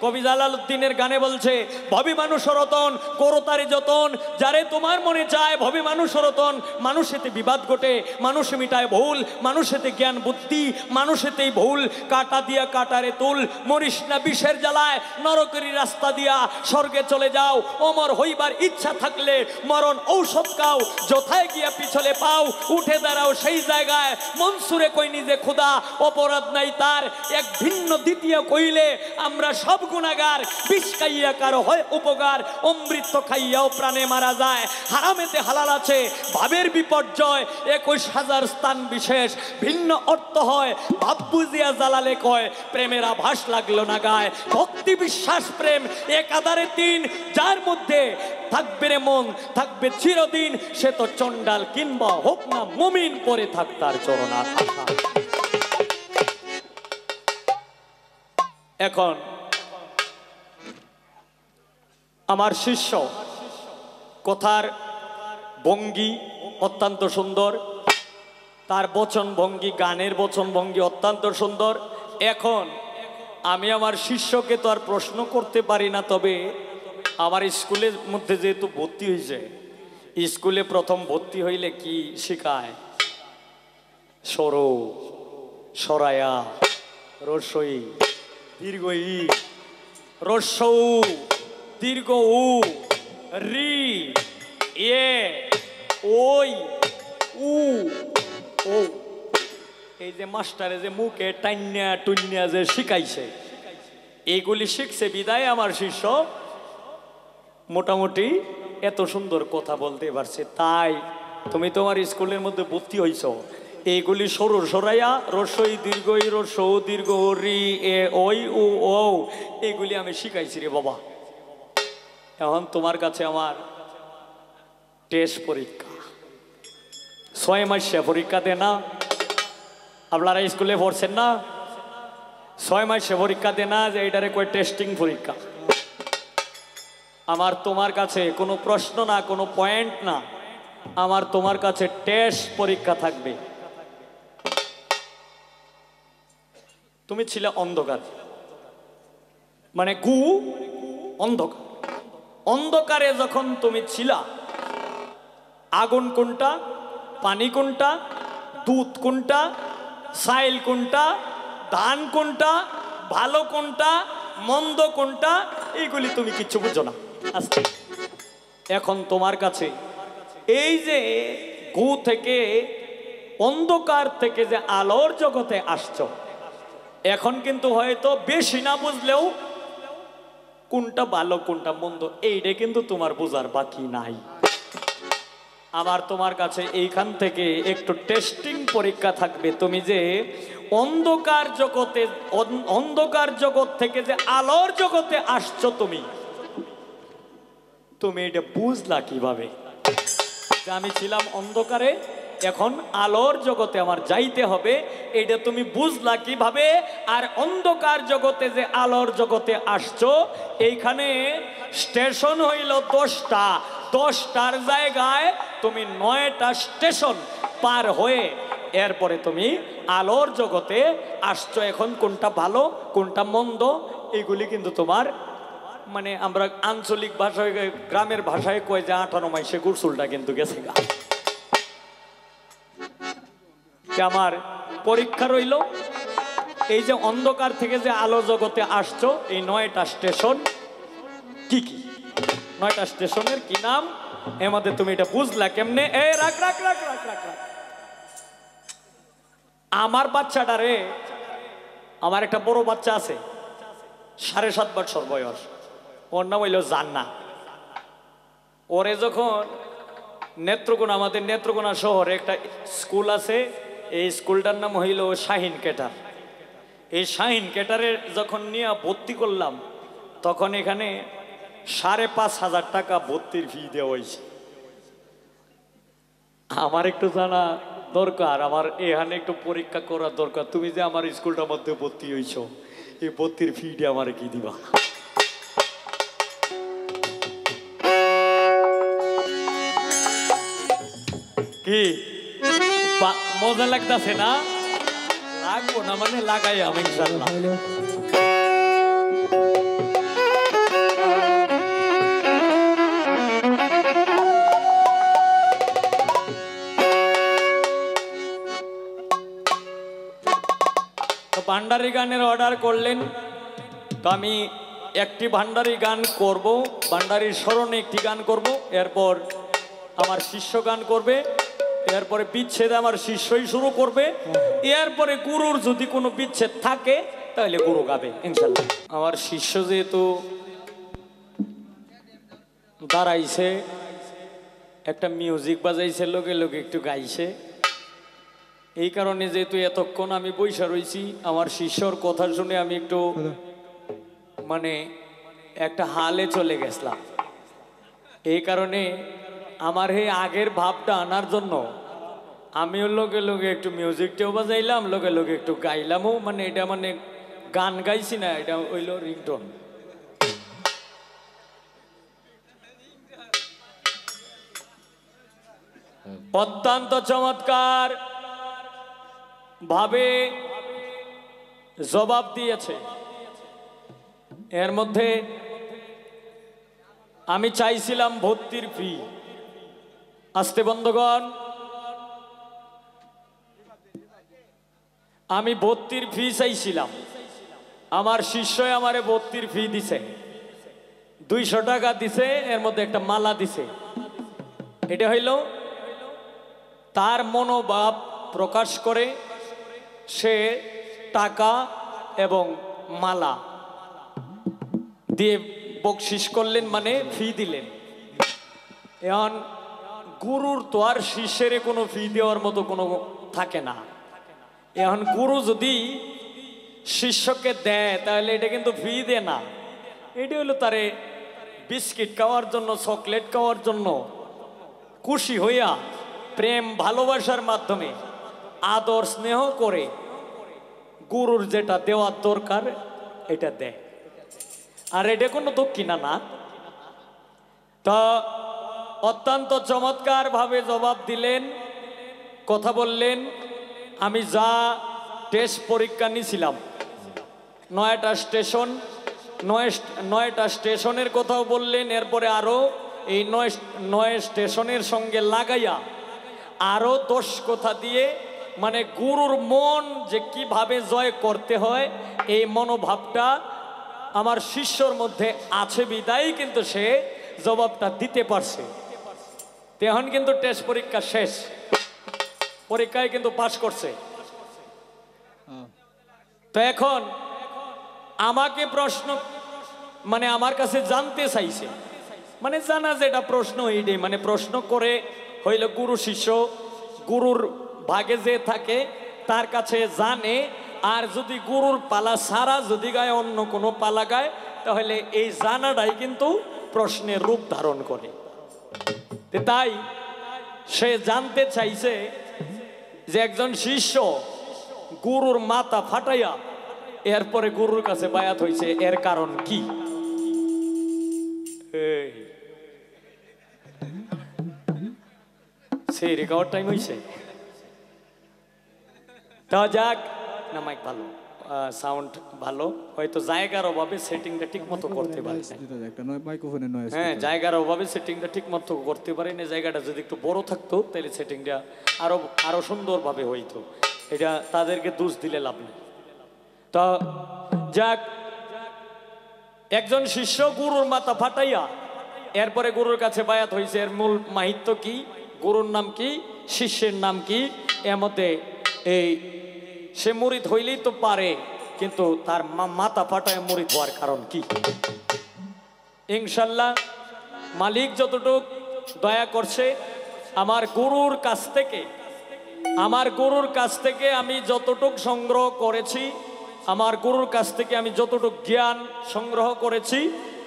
কবি জালালউদ্দিনের গানে বলছে ভবি মানুষ রতন করতারি যতন, যারে তোমার মনে চায় ভবি মানুষ রতন। মানুষেতে বিবাদ ঘটে, মানুষ মিটায় ভুল, মানুষেতে জ্ঞান বুদ্ধি, মানুষেতেই ভুল। কাটা দিয়া কাটারে তুল, মরিস না বিষের জ্বালায়, নরকেরই রাস্তা দিয়া স্বর্গে চলে যাও। অমর হইবার ইচ্ছা থাকলে মরণ ঔষধ খাও, যথায় গিয়া পিছলে পাও, উঠে দাঁড়াও সেই জায়গায়। মনসুরে কই নিজে খোদা অপরাধ নাই তার, এক ভিন্ন দ্বিতীয় কইলে আমরা সব গুনাহগার। বিষ খাইয়া কারো হয় উপকার, অমৃত খাইয়াও প্রাণে মারা যায়। হারামেতে হালাল আছে ভাবের বিপর্যয়, 21,000 স্থান বিশেষ ভিন্ন অর্থ হয়। ভাব বুঝিয়া জ্বালালে কয় প্রেমের আভাস লাগলো না গায়। ভক্তি বিশ্বাস প্রেম এক আধারে তিন, যার মধ্যে থাকবে রে মন থাকবে চিরদিন। সে তো চন্ডাল কিংবা হোক না মুমিন, পরে থাক তার চরণার আশা। এখন আমার শিষ্য কথার ভঙ্গি অত্যন্ত সুন্দর, তার বচন ভঙ্গি গানের বচন ভঙ্গি অত্যন্ত সুন্দর। এখন আমি আমার শিষ্যকে তো আর প্রশ্ন করতে পারি না, তবে আমার স্কুলের মধ্যে যেহেতু ভর্তি হয়েছে, স্কুলে প্রথম ভর্তি হইলে কি শেখায়? সরো সরায়া রসই দীর্ঘ ই, রসৌ দীর্ঘ উ, রি এ ওই উ ও। এই যে মাস্টারে যে মুখে টাইন্যা টুন্যা যে শিখাইছে, এইগুলি শিখছে বিদায় আমার শিষ্য মোটামুটি এত সুন্দর কথা বলতে পারছে। তাই তুমি তোমার স্কুলের মধ্যে ভর্তি হইছ, এইগুলি সরু সরাইয়া রসই দীর্ঘই রসৌ দীর্ঘ রি এ ওই উ ও এগুলি আমি শিখাইছি রে বাবা। এখন তোমার কাছে আমার টেস্ট পরীক্ষা, 6 মাসে পরীক্ষা দে না, আপনারা স্কুলে পড়ছেন না, 6 মাসে পরীক্ষা দে না, যে এটারে কয় টেস্টিং পরীক্ষা। আমার তোমার কাছে কোনো প্রশ্ন না, কোনো পয়েন্ট না, আমার তোমার কাছে টেস্ট পরীক্ষা থাকবে। তুমি ছিলে অন্ধকার, মানে গু অন্ধকার। অন্ধকারে যখন তুমি ছিলা, আগুন কোনটা, পানি কোনটা, দুধ কোনটা, সাইল কোনটা, ধান কোনটা, ভালো কোনটা, মন্দ কোনটা, এইগুলি তুমি কিচ্ছু বুঝো না। আজকে এখন তোমার কাছে এই যে গু থেকে, অন্ধকার থেকে যে আলোর জগতে আসছো, এখন কিন্তু হয়তো বেশি না বুঝলেও কোনটা ভালো কোনটা মন্দ এইটা কিন্তু তোমার বোঝার বাকি নাই। আবার তোমার কাছে এইখান থেকে একটু টেস্টিং পরীক্ষা থাকবে। তুমি যে অন্ধকার জগতে, অন্ধকার জগৎ থেকে যে আলোর জগতে আসছো, তুমি এটা বুঝলা কিভাবে যে আমি ছিলাম অন্ধকারে, এখন আলোর জগতে আমার যাইতে হবে, এটা তুমি বুঝলা কিভাবে? আর অন্ধকার জগতে যে আলোর জগতে আসছো, এইখানে স্টেশন হইল 10টা, 10টার জায়গায় তুমি 9টা স্টেশন পার হয়ে এরপরে তুমি আলোর জগতে আসছো। এখন কোনটা ভালো কোনটা মন্দ এইগুলি কিন্তু তোমার, মানে আমরা আঞ্চলিক ভাষায়, গ্রামের ভাষায় কয় যে 18 মাসে গুরসুলটা কিন্তু গেছে গা। আমার পরীক্ষা রইল, এই যে অন্ধকার থেকে যে আলো জগতে আসছো, এই 9টা স্টেশন কি কি, 9টা স্টেশনের কি নাম, এর মধ্যে তুমি এটা বুঝলা কেমনে? এ রাখ রাখ রাখ রাখ রাখ রাখ। আমার বাচ্চাটা রে, আমার একটা বড় বাচ্চা আছে, 7.5 বছর বয়স, ওর নাম হইল জান্না। ওরে যখন নেত্রকোনা, আমাদের নেত্রকোনা শহরে একটা স্কুল আছে, এই স্কুলটার নাম হইল শাহিন ক্যাটার। এই শাহিন ক্যাটারে যখন নিয়ে ভর্তি করলাম, তখন এখানে 5,500 টাকা ভর্তির ফি দেওয়া হয়েছে। আমার একটু জানা দরকার, আমার এখানে একটু পরীক্ষা করার দরকার। তুমি যে আমার স্কুলটার মধ্যে ভর্তি হয়েছ, এই ভর্তির ফিটা আমার কি দিবা? কি মজা লাগতেছে না? লাগবো না মানে লাগাই আমি ইনশাল্লাহ। তো ভান্ডারি গানের অর্ডার করলেন, তো আমি একটি ভান্ডারি গান করব, ভান্ডারির স্মরণে একটি গান করব, এরপর আমার শিষ্য গান করবে, এরপরে বিচ্ছেদ আমার শিষ্যই শুরু করবে, এরপরে গুরুর যদি কোনো বিচ্ছেদ থাকে তাহলে গুরু গাবে ইনশাল্লাহ। আমার শিষ্য যেহেতু দাঁড়াইছে, একটা মিউজিক বাজাইছে, লোকে লোকে একটু গাইছে, এই কারণে যেহেতু এতক্ষণ আমি বইসা রয়েছি, আমার শিষ্যর কথা শুনে আমি একটু মানে একটা হালে চলে গেছিলাম। এই কারণে আমার এই আগের ভাবটা আনার জন্য আমিও লোকে লোকে একটু মিউজিকটাও বাজাইলাম, লোকে লোকে একটু গাইলামও, মানে এটা মানে গান গাইছি না, এটা হইল রিংটোন। অত্যন্ত চমৎকার ভাবে জবাব দিয়েছে। এর মধ্যে আমি চাইছিলাম ভর্তির ফি, আস্তে বন্ধুগণ, আমি ভর্তির ফি চাইছিলাম, আমার শিষ্যই আমারে ভর্তির ফি দিছে, 200 টাকা দিছে, এর মধ্যে একটা মালা দিছে। এটা হইল তার মনোভাব প্রকাশ করে সে টাকা এবং মালা দিয়ে বকশিস করলেন, মানে ফি দিলেন। এখন গুরুর তো আর শিষ্যের কোনো ফি দেওয়ার মতো কোনো থাকে না। এখন গুরু যদি শিষ্যকে দেয় তাহলে এটা কিন্তু ফ্রি দেয় না, এটা হলো তারে বিস্কিট খাওয়ার জন্য, চকলেট খাওয়ার জন্য খুশি হইয়া প্রেম ভালোবাসার মাধ্যমে আদর স্নেহ করে গুরুর যেটা দেওয়ার দরকার এটা দেয়। আর এটা কোনো দক্ষিণা না। তা অত্যন্ত চমৎকার ভাবে জবাব দিলেন, কথা বললেন। আমি যা টেস্ট পরীক্ষা নিয়েছিলাম, 9টা স্টেশন, 9টা স্টেশনের কথাও বললেন। এরপরে আরো এই 9 স্টেশনের সঙ্গে লাগাইয়া আরো 10 কথা দিয়ে, মানে গুরুর মন যে কিভাবে জয় করতে হয় এই মনোভাবটা আমার শিষ্যর মধ্যে আছে বিদায় কিন্তু সে জবাবটা দিতে পারছে। এখন কিন্তু টেস্ট পরীক্ষা শেষ, পরীক্ষায় কিন্তু পাশ করছে। তো এখন আমাকে প্রশ্ন, মানে আমার কাছে জানতে চাইছে, মানে জানা যেটা প্রশ্ন এইটাই, মানে প্রশ্ন করে হইলে গুরু শিষ্য গুরুর ভাগে যে থাকে তার কাছে জানে। আর যদি গুরুর পালা ছাড়া যদি গায় অন্য কোনো পালা গায় তাহলে এই জানাটাই কিন্তু প্রশ্নের রূপ ধারণ করে। তাই সে জানতে চাইছে যে একজন শিষ্য গুরুর মাথা ফাটাইয়া এরপরে গুরুর কাছে বায়াত হয়েছে, এর কারণ কি? সেই রেকর্ড টাইম হয়েছে। তা যাক না, মাইক ভালো, সাউন্ড ভালো, হয়তো জায়গার অভাবে সেটিংটা ঠিক মতো করতে পারি না। হ্যাঁ, জায়গার অভাবে সেটিংটা ঠিক মতো করতে পারি না। জায়গাটা যদি একটু বড় থাকতো তাহলে সেটিংটা আরো সুন্দরভাবে হইতো। এটা তাদেরকে দোষ দিলে লাভ নেই। তা যাক, একজন শিষ্য গুরুর মাথা ফাটাইয়া এরপরে গুরুর কাছে বায়াত হয়েছে। এর মূল মাহিত্য কি, গুরুর নাম কি, শিষ্যের নাম কি, এর মধ্যে এই সে মুরিদ হইলেই তো পারে, কিন্তু তার মাথা ফাটায় মুরিদ হওয়ার কারণ কি? ইনশাল্লাহ মালিক যতটুক দয়া করছে আমার গুরুর কাছ থেকে আমি যতটুক সংগ্রহ করেছি, আমার গুরুর কাছ থেকে আমি যতটুক জ্ঞান সংগ্রহ করেছি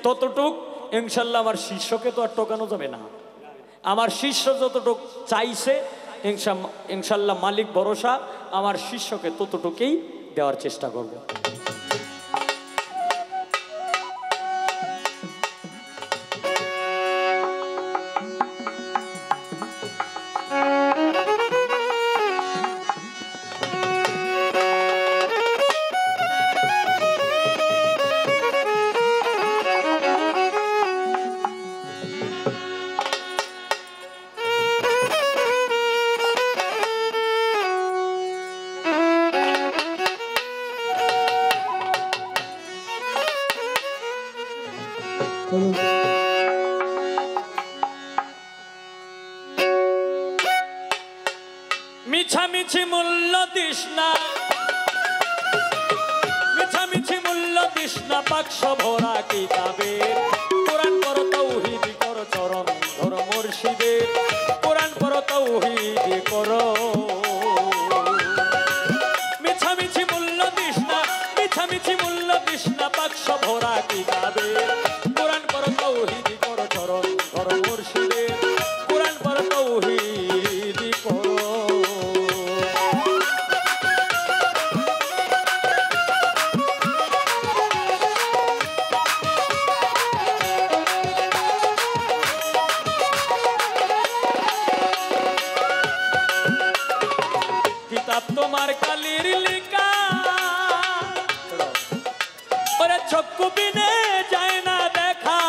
ততটুক ইনশাল্লাহ আমার শিষ্যকে তো আর টোকানো যাবে না। আমার শিষ্য যতটুক চাইছে ইনশাল্লাহ মালিক ভরসা আমার শিষ্যকে ততটুকুই দেওয়ার চেষ্টা করব। মিছামিছি মূল্য দিস না, মিছামিছি মূল্য দিস না, বাক্স ভরা কিতাবের। কোরআন পড়ো, তাওহীদ করো, চরণ ধরো মুর্শিদের। কোরআন পড়ো, তাওহীদ করো। মিছামিছি মূল্য দিস না, মিছামিছি মূল্য দিস না, বাক্স ভরা কিতাবের। কোরআন পড়ো, তাওহীদ করো, চরণ ধরো মুর্শিদের। কোরআন পড়ো, তাওহীদ করো। তোমার কালির লিকা ওরে চক্ষু বিনে যায় না দেখা।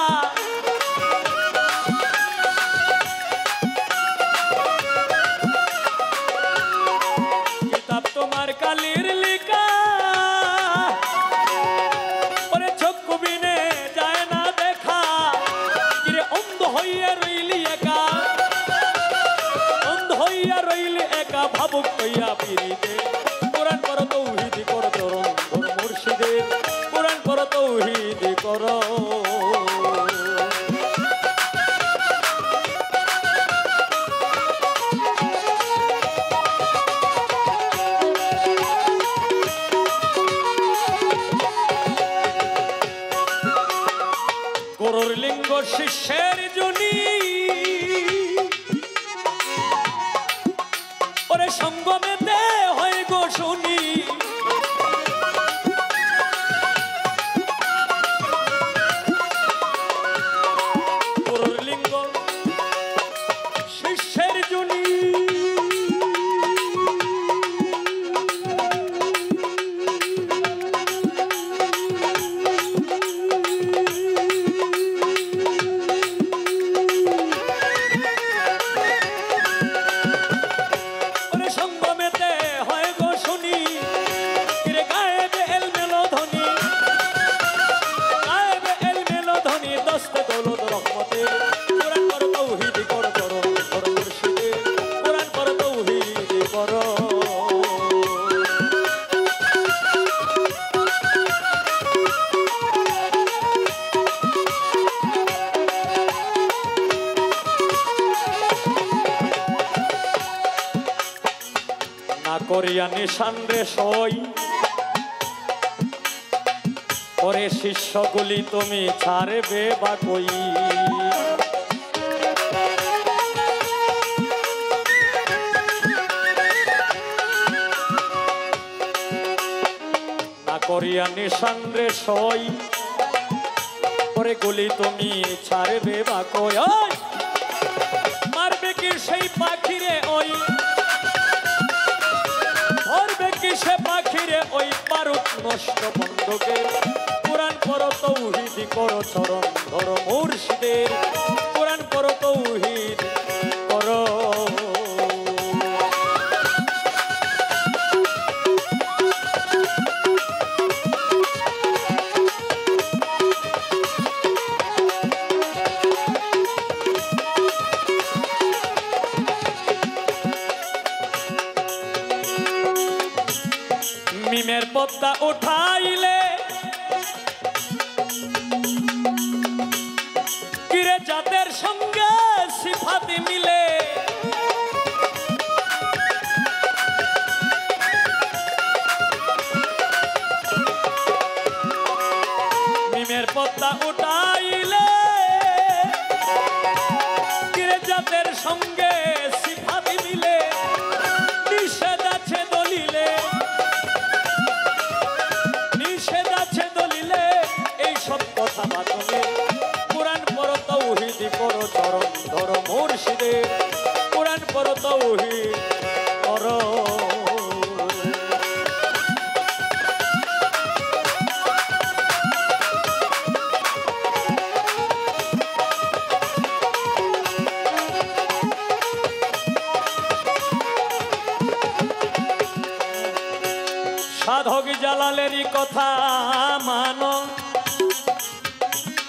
কিতাব তোমার কালির লিকা ওরে চক্ষু বিনে যায় না দেখা। কিরে অন্ধ হইয়া রইলি একা, অন্ধ হইয়া রইলি একা, ভাবুক হইয়া পিরিতে। কোরআন পড়ো, তাওহীদ করো, চরণ ধরো মুর্শিদের। কোরআন পড়ো, তাওহীদ করো। গুরুর লিঙ্গ শিষ্যের জনি ওরে সঙ্গমেতে হয় গো শুনি গুরুর লিঙ্গ শিষ্যের জনি করিয়া নিশান রে সই ওরে শিষ্যগুলি তুমি ছাড়বে বা কই না করিয়া নিশান রে সই ওরে গুলি তুমি ছাড়বে বা কই মারবে কি সেই পাখিরে ওই সে পাখিরে ওই পারুক নষ্ট বন্ধকে কোরআন পড়ো তৌহিদ করো চরণ ধরো মুর্শিদের কোরআন পড়ো তৌহিদ করো মিমের পদ্মা উঠাইলে কিরে জাতের সঙ্গে সিফাতি মিলে মিমের পদ্মা উঠাইলে কিরে জাতের সঙ্গে সিফাতি মিলে নিষেধ আছে দলিলে কথা বাতলে কোরআন পড়ো তৌহিদ করো চরণ ধরো মুর্শিদের কোরআন পড়ো তৌহিদ করো সাধক জালালেরই কথা মানো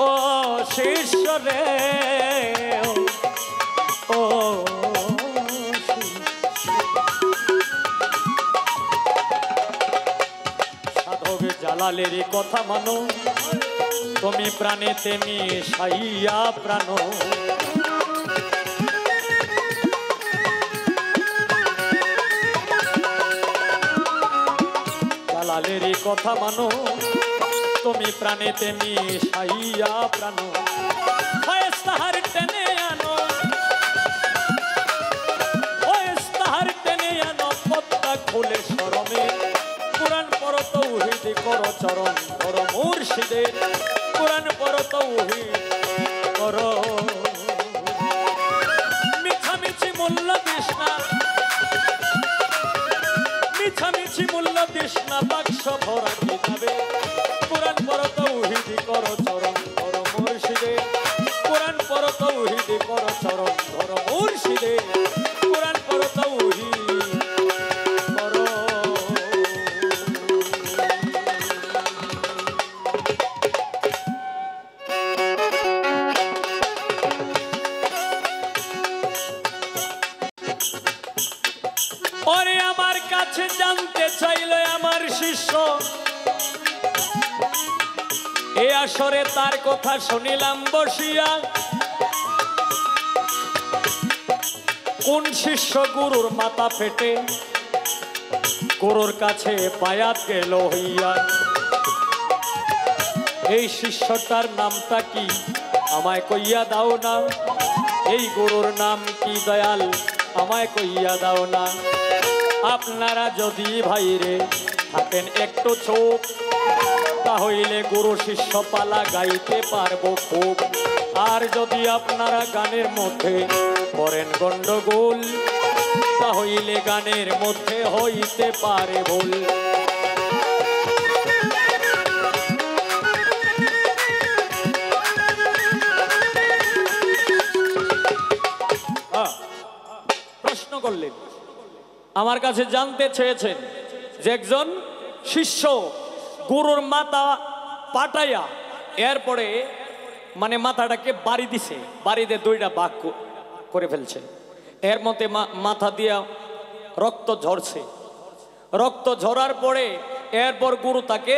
ও শিষ্য রে ও সাধক জালালের কথা মানো তুমি প্রাণেতে মিশাইয়া প্রাণ জালালের কথা মানো তুমি প্রাণেতে মিশাইয়া প্রাণ তাহার টেনে আনো তাহার টেনে আনো পদ্মা খুলে শরমে কোরআন পড়ো তৌহিদ করো চরণ করো মুর্শিদের কোরআন পড়ো তৌহিদ করো মিছামিছি মূল্য দিস না মিছামিছি মূল্য দিস না বাক্স ভরা কিতাবে কোরআন পড়ো তৌহিদ করো চরণ করো মুর্শিদের কোরআন পড়ো তৌহিদ করো চরণ করো মুর্শিদের কোরআন পড়ো তৌহিদ করো ওরে আমার কাছে জানতে চাইল আমার শিষ্য এ আসরে তার কথা শুনিলাম বসিয়া কোন শিষ্য গুরুর মাথা ফেটে গুরুর কাছে বায়াত গেল হইয়া এই শিষ্যটার নামটা কি আমায় কইয়া দাও না, এই গুরুর নাম কি দয়াল আমায় কইয়া দাও না। আপনারা যদি ভাইরে থাকেন একটু চোখ, তাহলে গুরু শিষ্য পালা গাইতে পারবো খুব। আর যদি আপনারা গানের মধ্যে করেন গন্ডগোল, তাহলে গানের মধ্যে হইতে পারে ভুল। প্রশ্ন করলেন, আমার কাছে জানতে চেয়েছেন যে একজন শিষ্য গুরুর মাথা পাটাইয়া এরপরে মানে মাথাটাকে বাড়ি দিছে, বাড়িতে দুইটা ভাগ করে ফেলছে, এর মধ্যে মাথা দিয়া রক্ত ঝরছে। রক্ত ঝরার পরে এরপর গুরু তাকে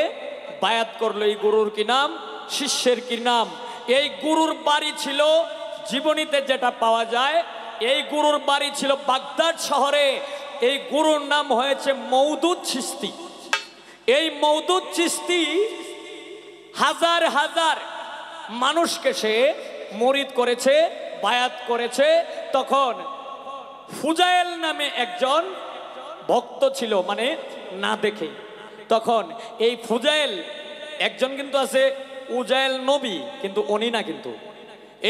বায়াত করলো। এই গুরুর কি নাম? শিষ্যের কি নাম? এই গুরুর বাড়ি ছিল জীবনীতে যেটা পাওয়া যায়, এই গুরুর বাড়ি ছিল বাগদাদ শহরে। এই গুরুর নাম হয়েছে মওদুদ চিশতি। এই মওদুদ চিশতি হাজার হাজার মানুষকে সে মুরিদ করেছে, বায়াত করেছে। তখন ফুজাইল নামে একজন ভক্ত ছিল, মানে না দেখে। তখন এই ফুজাইল একজন কিন্তু আছে উজাইল নবী, কিন্তু উনি না। কিন্তু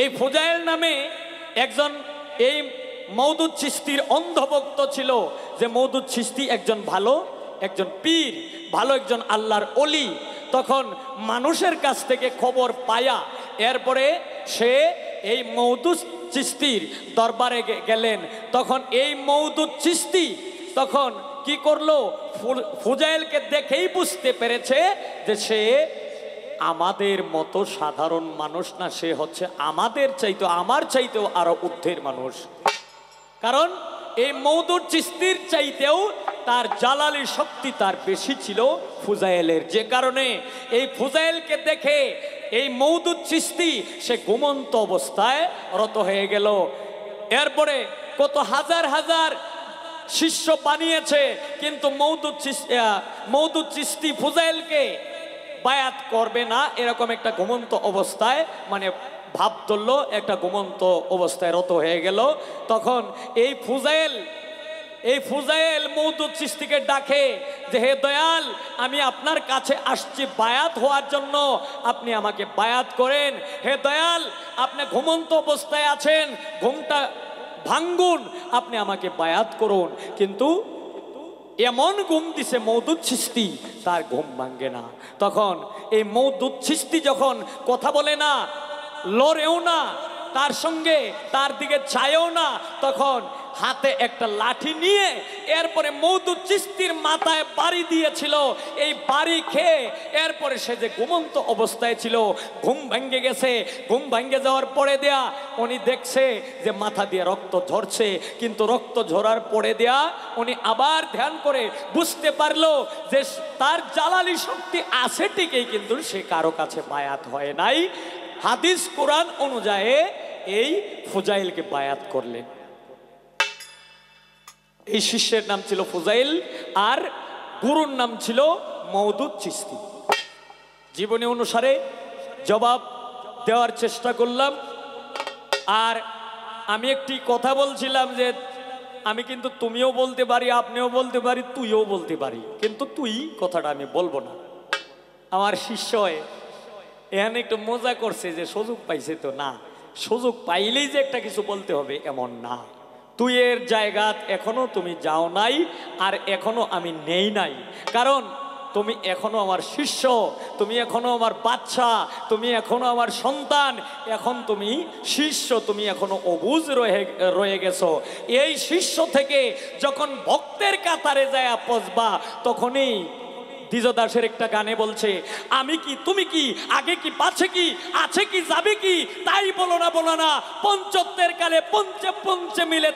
এই ফুজাইল নামে একজন এই মওদুদ চিশতির অন্ধভক্ত ছিল, যে মওদুদ চিশতি একজন ভালো একজন পীর, ভালো একজন আল্লাহর অলি। তখন মানুষের কাছ থেকে খবর পায়া এরপরে সে এই মওদুদ চিশতির দরবারে গেলেন। তখন এই মওদুদ চিশতি তখন কি করলো, ফুজাইলকে দেখেই বুঝতে পেরেছে যে সে আমাদের মতো সাধারণ মানুষ না, সে হচ্ছে আমাদের চাইতে, আমার চাইতেও আরো ঊর্ধ্বের মানুষ। কারণ এই মওদুদ চিশতির চাইতেও তার জালালি শক্তি তার বেশি ছিল ফুজাইলের, যে কারণে এই ফুজাইলকে দেখে এই মওদুদ চিশতি সে ঘুমন্ত অবস্থায় রত হয়ে গেল। এরপরে কত হাজার হাজার শিষ্য বানিয়েছে, কিন্তু মওদুদ চিশতি ফুজাইলকে বায়াত করবে না, এরকম একটা ঘুমন্ত অবস্থায় মানে ভাব ধরলো, একটা ঘুমন্ত অবস্থায় রত হয়ে গেল। তখন এই ফুজাইল মওদুদ চিশতিকে ডাকে যে হে দয়াল, আমি আপনার কাছে আসছি বায়াত হওয়ার জন্য, আপনি আমাকে বায়াত করেন। হে দয়াল, আপনি ঘুমন্ত অবস্থায় আছেন, ঘুমটা ভাঙ্গুন, আপনি আমাকে বায়াত করুন। কিন্তু এমন ঘুম দিছে মওদুদ চিশতি, তার ঘুম ভাঙ্গে না। তখন এই মওদুদ চিশতি যখন কথা বলে না, লড়েও না, তার সঙ্গে তার দিকে চায়ও না, তখন হাতে একটা লাঠি নিয়ে এরপরে মওদুদ চিশতির মাথায় বাড়ি দিয়েছিল। এই বাড়ি খেয়ে এরপরে সে যে ঘুমন্ত অবস্থায় ছিল, ঘুম ভেঙে গেছে। ঘুম ভেঙে যাওয়ার পরে দেয়া উনি দেখছে যে মাথা দিয়ে রক্ত ঝরছে, কিন্তু রক্ত ঝরার পরে দেয়া উনি আবার ধ্যান করে বুঝতে পারলো যে তার জালালি শক্তি আছে ঠিকই, কিন্তু সে কারো কাছে বায়াত হয় নাই। হাদিস কোরআন অনুযায়ী এই ফুজাইলকে বায়াত করলেন। এই শিষ্যের নাম ছিল ফুজাইল, আর গুরুর নাম ছিল মওদুদ চিশতি। জীবনী অনুসারে জবাব দেওয়ার চেষ্টা করলাম। আর আমি একটি কথা বলছিলাম যে আমি কিন্তু তুমিও বলতে পারি, আপনিও বলতে পারি, তুইও বলতে পারি, কিন্তু তুই কথাটা আমি বলবো না। আমার শিষ্য এখানে একটু মজা করছে যে সুযোগ পাইছে, তো না, সুযোগ পাইলেই যে একটা কিছু বলতে হবে এমন না। তুই এর জায়গা এখনো তুমি যাও নাই, আর এখনো আমি নেই নাই। কারণ তুমি এখনো আমার শিষ্য, তুমি এখনো আমার বাচ্চা, তুমি এখনো আমার সন্তান। এখন তুমি শিষ্য, তুমি এখনো অবুঝ রয়ে গেছো। এই শিষ্য থেকে যখন ভক্তের কাতারে যায় পচবা, তখনই দ্বিজদাসের একটা গানে বলছে, আমি কি তুমি কি, আগে কি পাছে কি, আছে কি যাবে কি, তাই বলো না পঞ্চত্বের কালে পঞ্চে পঞ্চে মিলে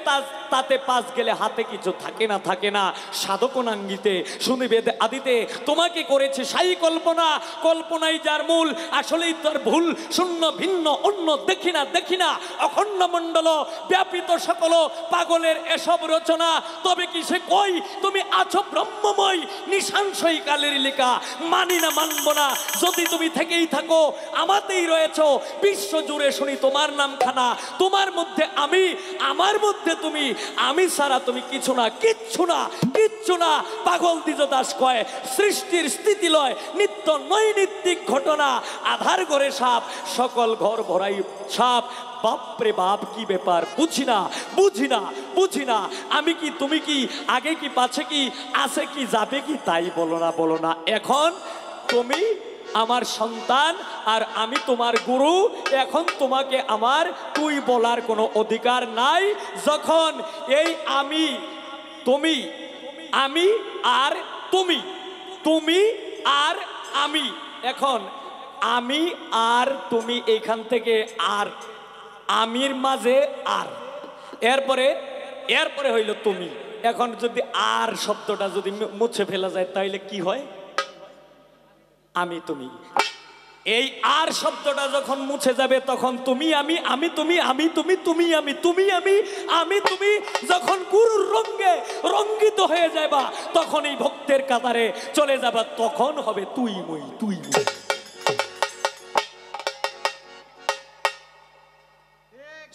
তাতে পাশ গেলে হাতে কিছু থাকে না থাকে না, সাধকনাঙ্গিতে শুনিবে আদিতে তোমাকে করেছে সাই কল্পনা, কল্পনাই যার মূল, আসলেই তার ভুল, শূন্য ভিন্ন অন্য দেখি না দেখি না, অখণ্ড মণ্ডল ব্যাপিত সকল পাগলের এসব রচনা। তবে কি সে কই তুমি আছো ব্রহ্মময়, নিশাংশই কালের লেখা, মানি না মানব না, যদি তুমি থেকেই থাকো আমাতেই রয়েছ, বিশ্ব জুড়ে শুনি তোমার নাম খানা, তোমার মধ্যে আমি, আমার মধ্যে তুমি, আমি ছাড়া তুমি কিছু না, কিচ্ছু না, কিচ্ছু না। পাগল দ্বিজ দাস কয় সৃষ্টির স্থিতি লয় নিত্য নৈমিত্তিক ঘটনা, আধার ঘরে সাপ সকল ঘর ভরাই সাপ। বাপরে বাপ কি ব্যাপার, বুঝি না বুঝি না বুঝি না, আমি কি তুমি কি, আগে কি পাছে কি, আছে কি যাবে কি, তাই বলো না বলো না। এখন তুমি আমার সন্তান আর আমি তোমার গুরু, এখন তোমাকে আমার তুই বলার কোনো অধিকার নাই। যখন এই আমি তুমি, আমি আর তুমি, তুমি আর আমি, এখন আমি আর তুমি এইখান থেকে আর আমির মাঝে আর, এরপরে এরপরে হইল তুমি। এখন যদি আর শব্দটা যদি মুছে ফেলা যায় তাইলে কি হয়, আমি তুমি। এই আর শব্দটা যখন মুছে যাবে তখন তুমি আমি, আমি তুমি, আমি তুমি, তুমি আমি, তুমি আমি, আমি তুমি যখন গুরুর রঙে রঙ্গিত হয়ে যাবা তখন এই ভক্তের কাতারে চলে যাবা, তখন হবে তুই মই তুই মই।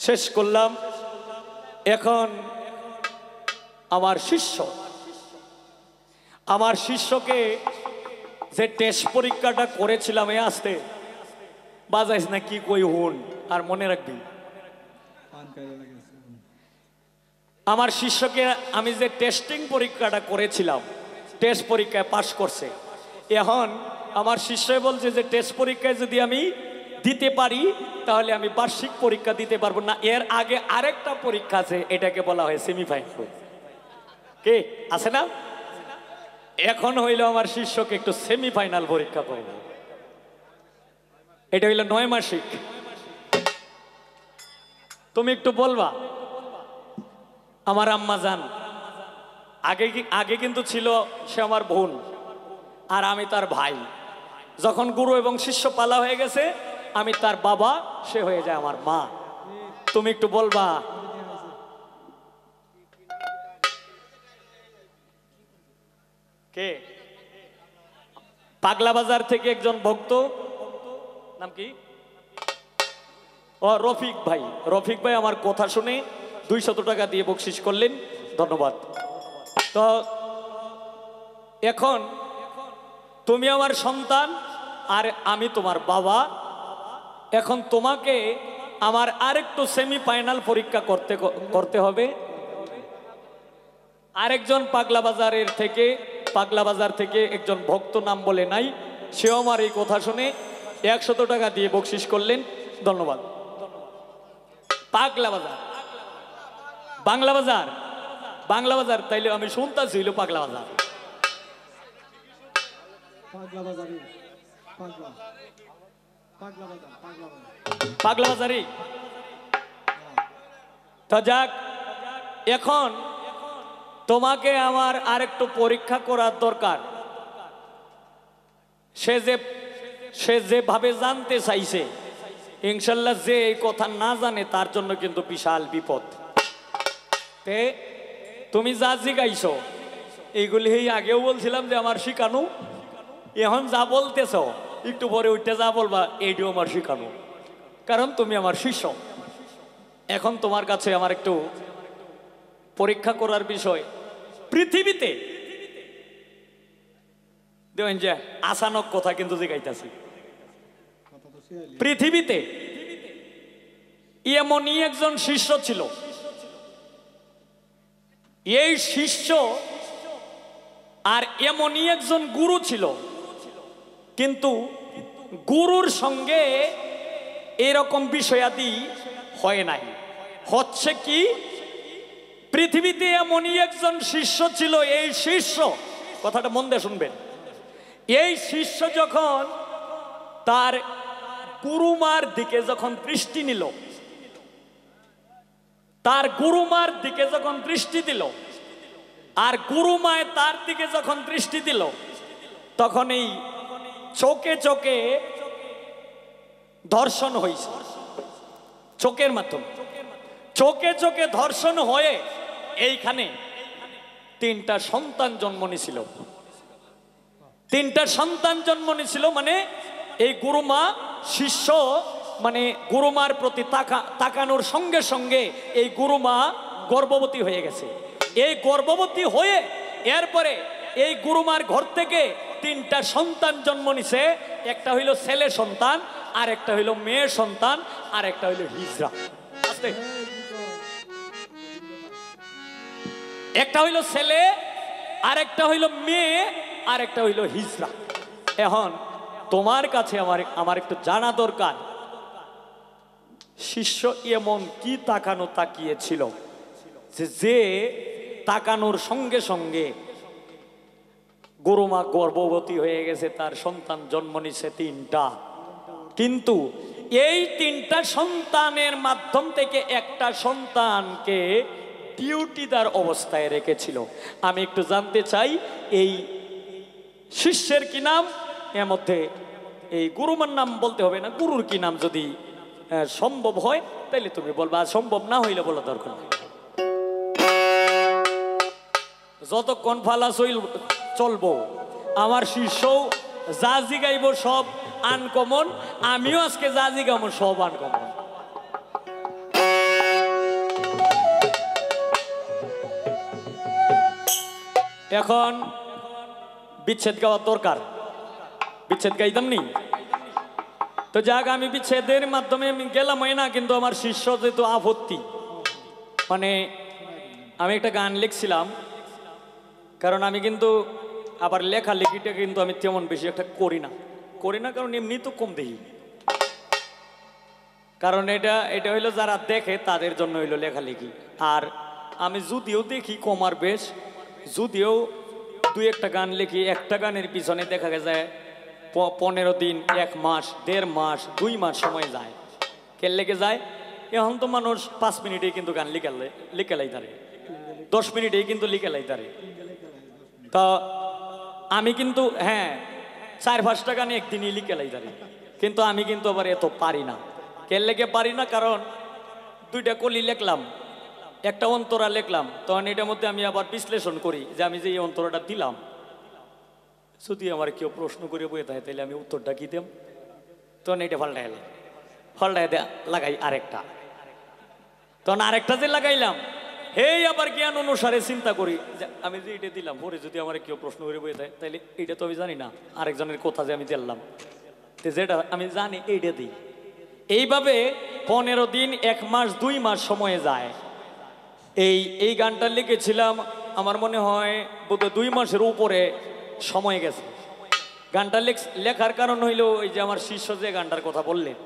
শেষ করলাম। এখন আমার শিষ্যকে যে টেস্ট পরীক্ষাটা করেছিলাম, এ আসতে বাজাইস না কি কই হুন, আর মনে রাখবি আমার শিষ্যকে আমি যে টেস্টিং পরীক্ষাটা করেছিলাম, টেস্ট পরীক্ষায় পাশ করছে। এখন আমার শিষ্য বলছে যে টেস্ট পরীক্ষায় যদি আমি দিতে পারি তাহলে আমি বার্ষিক পরীক্ষা দিতে পারবো না, এর আগে আরেকটা পরীক্ষা আছে, এটাকে বলা হয় সেমিফাইনাল। কে আছে না? এখন হইল আমার শিষ্যকে একটু সেমিফাইনাল পরীক্ষা করব, এটা হইল 9 মাসিক। তুমি একটু বলবা আমার আম্মা জান, আগে কিন্তু ছিল সে আমার বোন আর আমি তার ভাই, যখন গুরু এবং শিষ্য পালা হয়ে গেছে আমি তার বাবা, সে হয়ে যায় আমার মা। তুমি একটু বলবা কে? পাগলা বাজার থেকে একজন ভক্ত, নাম কি, ও রফিক ভাই। রফিক ভাই আমার কথা শুনে 200 টাকা দিয়ে বকশিশ করলেন, ধন্যবাদ। তো এখন তুমি আমার সন্তান আর আমি তোমার বাবা, এখন তোমাকে আমার আরেকটু সেমিফাইনাল পরীক্ষা করতে হবে। আরেকজন পাগলা বাজার থেকে একজন ভক্ত, নাম বলে নাই, সেও আমার এই কথা শুনে 100 টাকা দিয়ে বকশিশ করলেন, ধন্যবাদ। পাগলা বাজার, বাংলা বাজার, তাইলে আমি শুনতেছিল পাগলা বাজার, পাগলা বাজারি। তো যাক, এখন তোমাকে আমার আরেকটু পরীক্ষা করার দরকার। সে যেভাবে জানতে চাইছে, ইনশাল্লাহ যে এই কথা না জানে তার জন্য কিন্তু বিশাল বিপদ। তুমি যা জিগাইছো এইগুলি আগেও বলছিলাম যে আমার শিখানো, এখন যা বলতেছ একটু পরে উঠতে যা বলবা এইটিও আমার শিখানো, কারণ তুমি আমার শিষ্য। এখন তোমার কাছে আমার একটু পরীক্ষা করার বিষয়, পৃথিবীতে দেখেন যে আসানক কথা কিন্তু জিগাইতেছি, পৃথিবীতে এমনই একজন শিষ্য ছিল, এই শিষ্য আর এমনই একজন গুরু ছিল, কিন্তু গুরুর সঙ্গে এরকম বিষয়াদি হয় নাই। হচ্ছে কি, পৃথিবীতে এমনই একজন শিষ্য ছিল, এই শিষ্য, কথাটা মন দিয়ে শুনবেন, এই শিষ্য যখন তার গুরুমার দিকে যখন দৃষ্টি নিল, তার গুরুমার দিকে যখন দৃষ্টি দিল, আর গুরুমায় তার দিকে যখন দৃষ্টি দিল, তখন এই চোখে চোখে ধর্ষণ হয়েছে। চোখের মাধ্যমে চোখে চোখে ধর্ষণ হয়ে এইখানে 3টা সন্তান জন্ম নিছিল। 3টা সন্তান জন্ম নিছিল, মানে এই গুরুমা শিষ্য, মানে গুরুমার প্রতি তাকানোর সঙ্গে সঙ্গে এই গুরুমা গর্ভবতী হয়ে গেছে। এই গর্ভবতী হয়ে এরপরে এই গুরুমার ঘর থেকে 3টা সন্তান জন্ম নিছে। একটা হইল ছেলে সন্তান, আর একটা হইল মেয়ে সন্তান, আর একটা হইল হিজরা। একটা হইল ছেলে, আর একটা হইল মেয়ে, আর একটা হইল হিজরা। এখন তোমার কাছে আমার একটু জানা দরকার, শিষ্য এমন কি তাকানো তাকিয়েছিল যে তাকানোর সঙ্গে সঙ্গে গুরুমা গর্ভবতী হয়ে গেছে, তার সন্তান জন্ম নিছে 3টা। কিন্তু এই 3টা সন্তানের মাধ্যম থেকে একটা সন্তানকে ডিউটিদার অবস্থায় রেখেছিল। আমি একটু জানতে চাই এই শিষ্যের কি নাম? এর মধ্যে এই গুরুমার নাম বলতে হবে না, গুরুর কি নাম যদি সম্ভব হয় তাইলে তুমি বলবা, আর সম্ভব না হইলে বলা দরকার নেই। যতক্ষণ ফালাস চলবো, আমার শিষ্য যা জিগাইব সব আনকমন, আমিও আজকে যা জিগাবো সব আনকমন। এখন বিচ্ছেদ গাওয়ার দরকার, বিচ্ছেদ গাইতাম নি তো যাক, আমি বিচ্ছেদের মাধ্যমে আমি গেলাম না, কিন্তু আমার শিষ্য যেহেতু আপত্তি, মানে আমি একটা গান লিখছিলাম, কারণ আমি কিন্তু আবার লেখালেখিটা কিন্তু আমি তেমন বেশি একটা করি না, কারণ এমনি তো কম দেখি, কারণ এটা হইলো যারা দেখে তাদের জন্য হইলো লেখালেখি। আর আমি যদিও দেখি কম আর বেশ, যদিও 2-1টা গান লিখি, একটা গানের পিছনে দেখা যায় 15 দিন, 1 মাস, 1.5 মাস, 2 মাস সময় যায়। কে লেগে যায়? এখন তো মানুষ 5 মিনিটেই কিন্তু গান লিখেলাই তারে, 10 মিনিটেই কিন্তু লিখেলাই তারে। তা আমি কিন্তু 4-5টা গান একদিনই লিখেলাই তারে, কিন্তু আমি কিন্তু আবার এত পারি না। কে লেগে পারি না? কারণ 2টা কলি লিখলাম, একটা অন্তরা লিখলাম, তখন এটার মধ্যে আমি আবার বিশ্লেষণ করি যে আমি যে এই অন্তরাটা দিলাম, যদি আমার কেউ প্রশ্ন করে বয়ে থাকে তাহলে আমি উত্তরটা কি দেব? তখন এটা ফাল্টাই লাগাই আরেকটা, তখন আরেকটা যে লাগাইলাম, আবার জ্ঞান অনুসারে চিন্তা করি যে আমি যে এটা দিলাম, পরে যদি আমার কেউ প্রশ্ন করে বয়ে থাকে তাহলে এটা তো আমি জানি না, আরেকজনের কথা যে আমি দিলাম, যেটা আমি জানি এইটা দিই। এইভাবে 15 দিন, 1 মাস, 2 মাস সময়ে যায়। এই গানটা লিখেছিলাম আমার মনে হয় বোধহয় 2 মাসের উপরে সময় গেছে। গানটা লেখার কারণ হইলো ওই যে আমার শিষ্য যে গানটার কথা বললেন,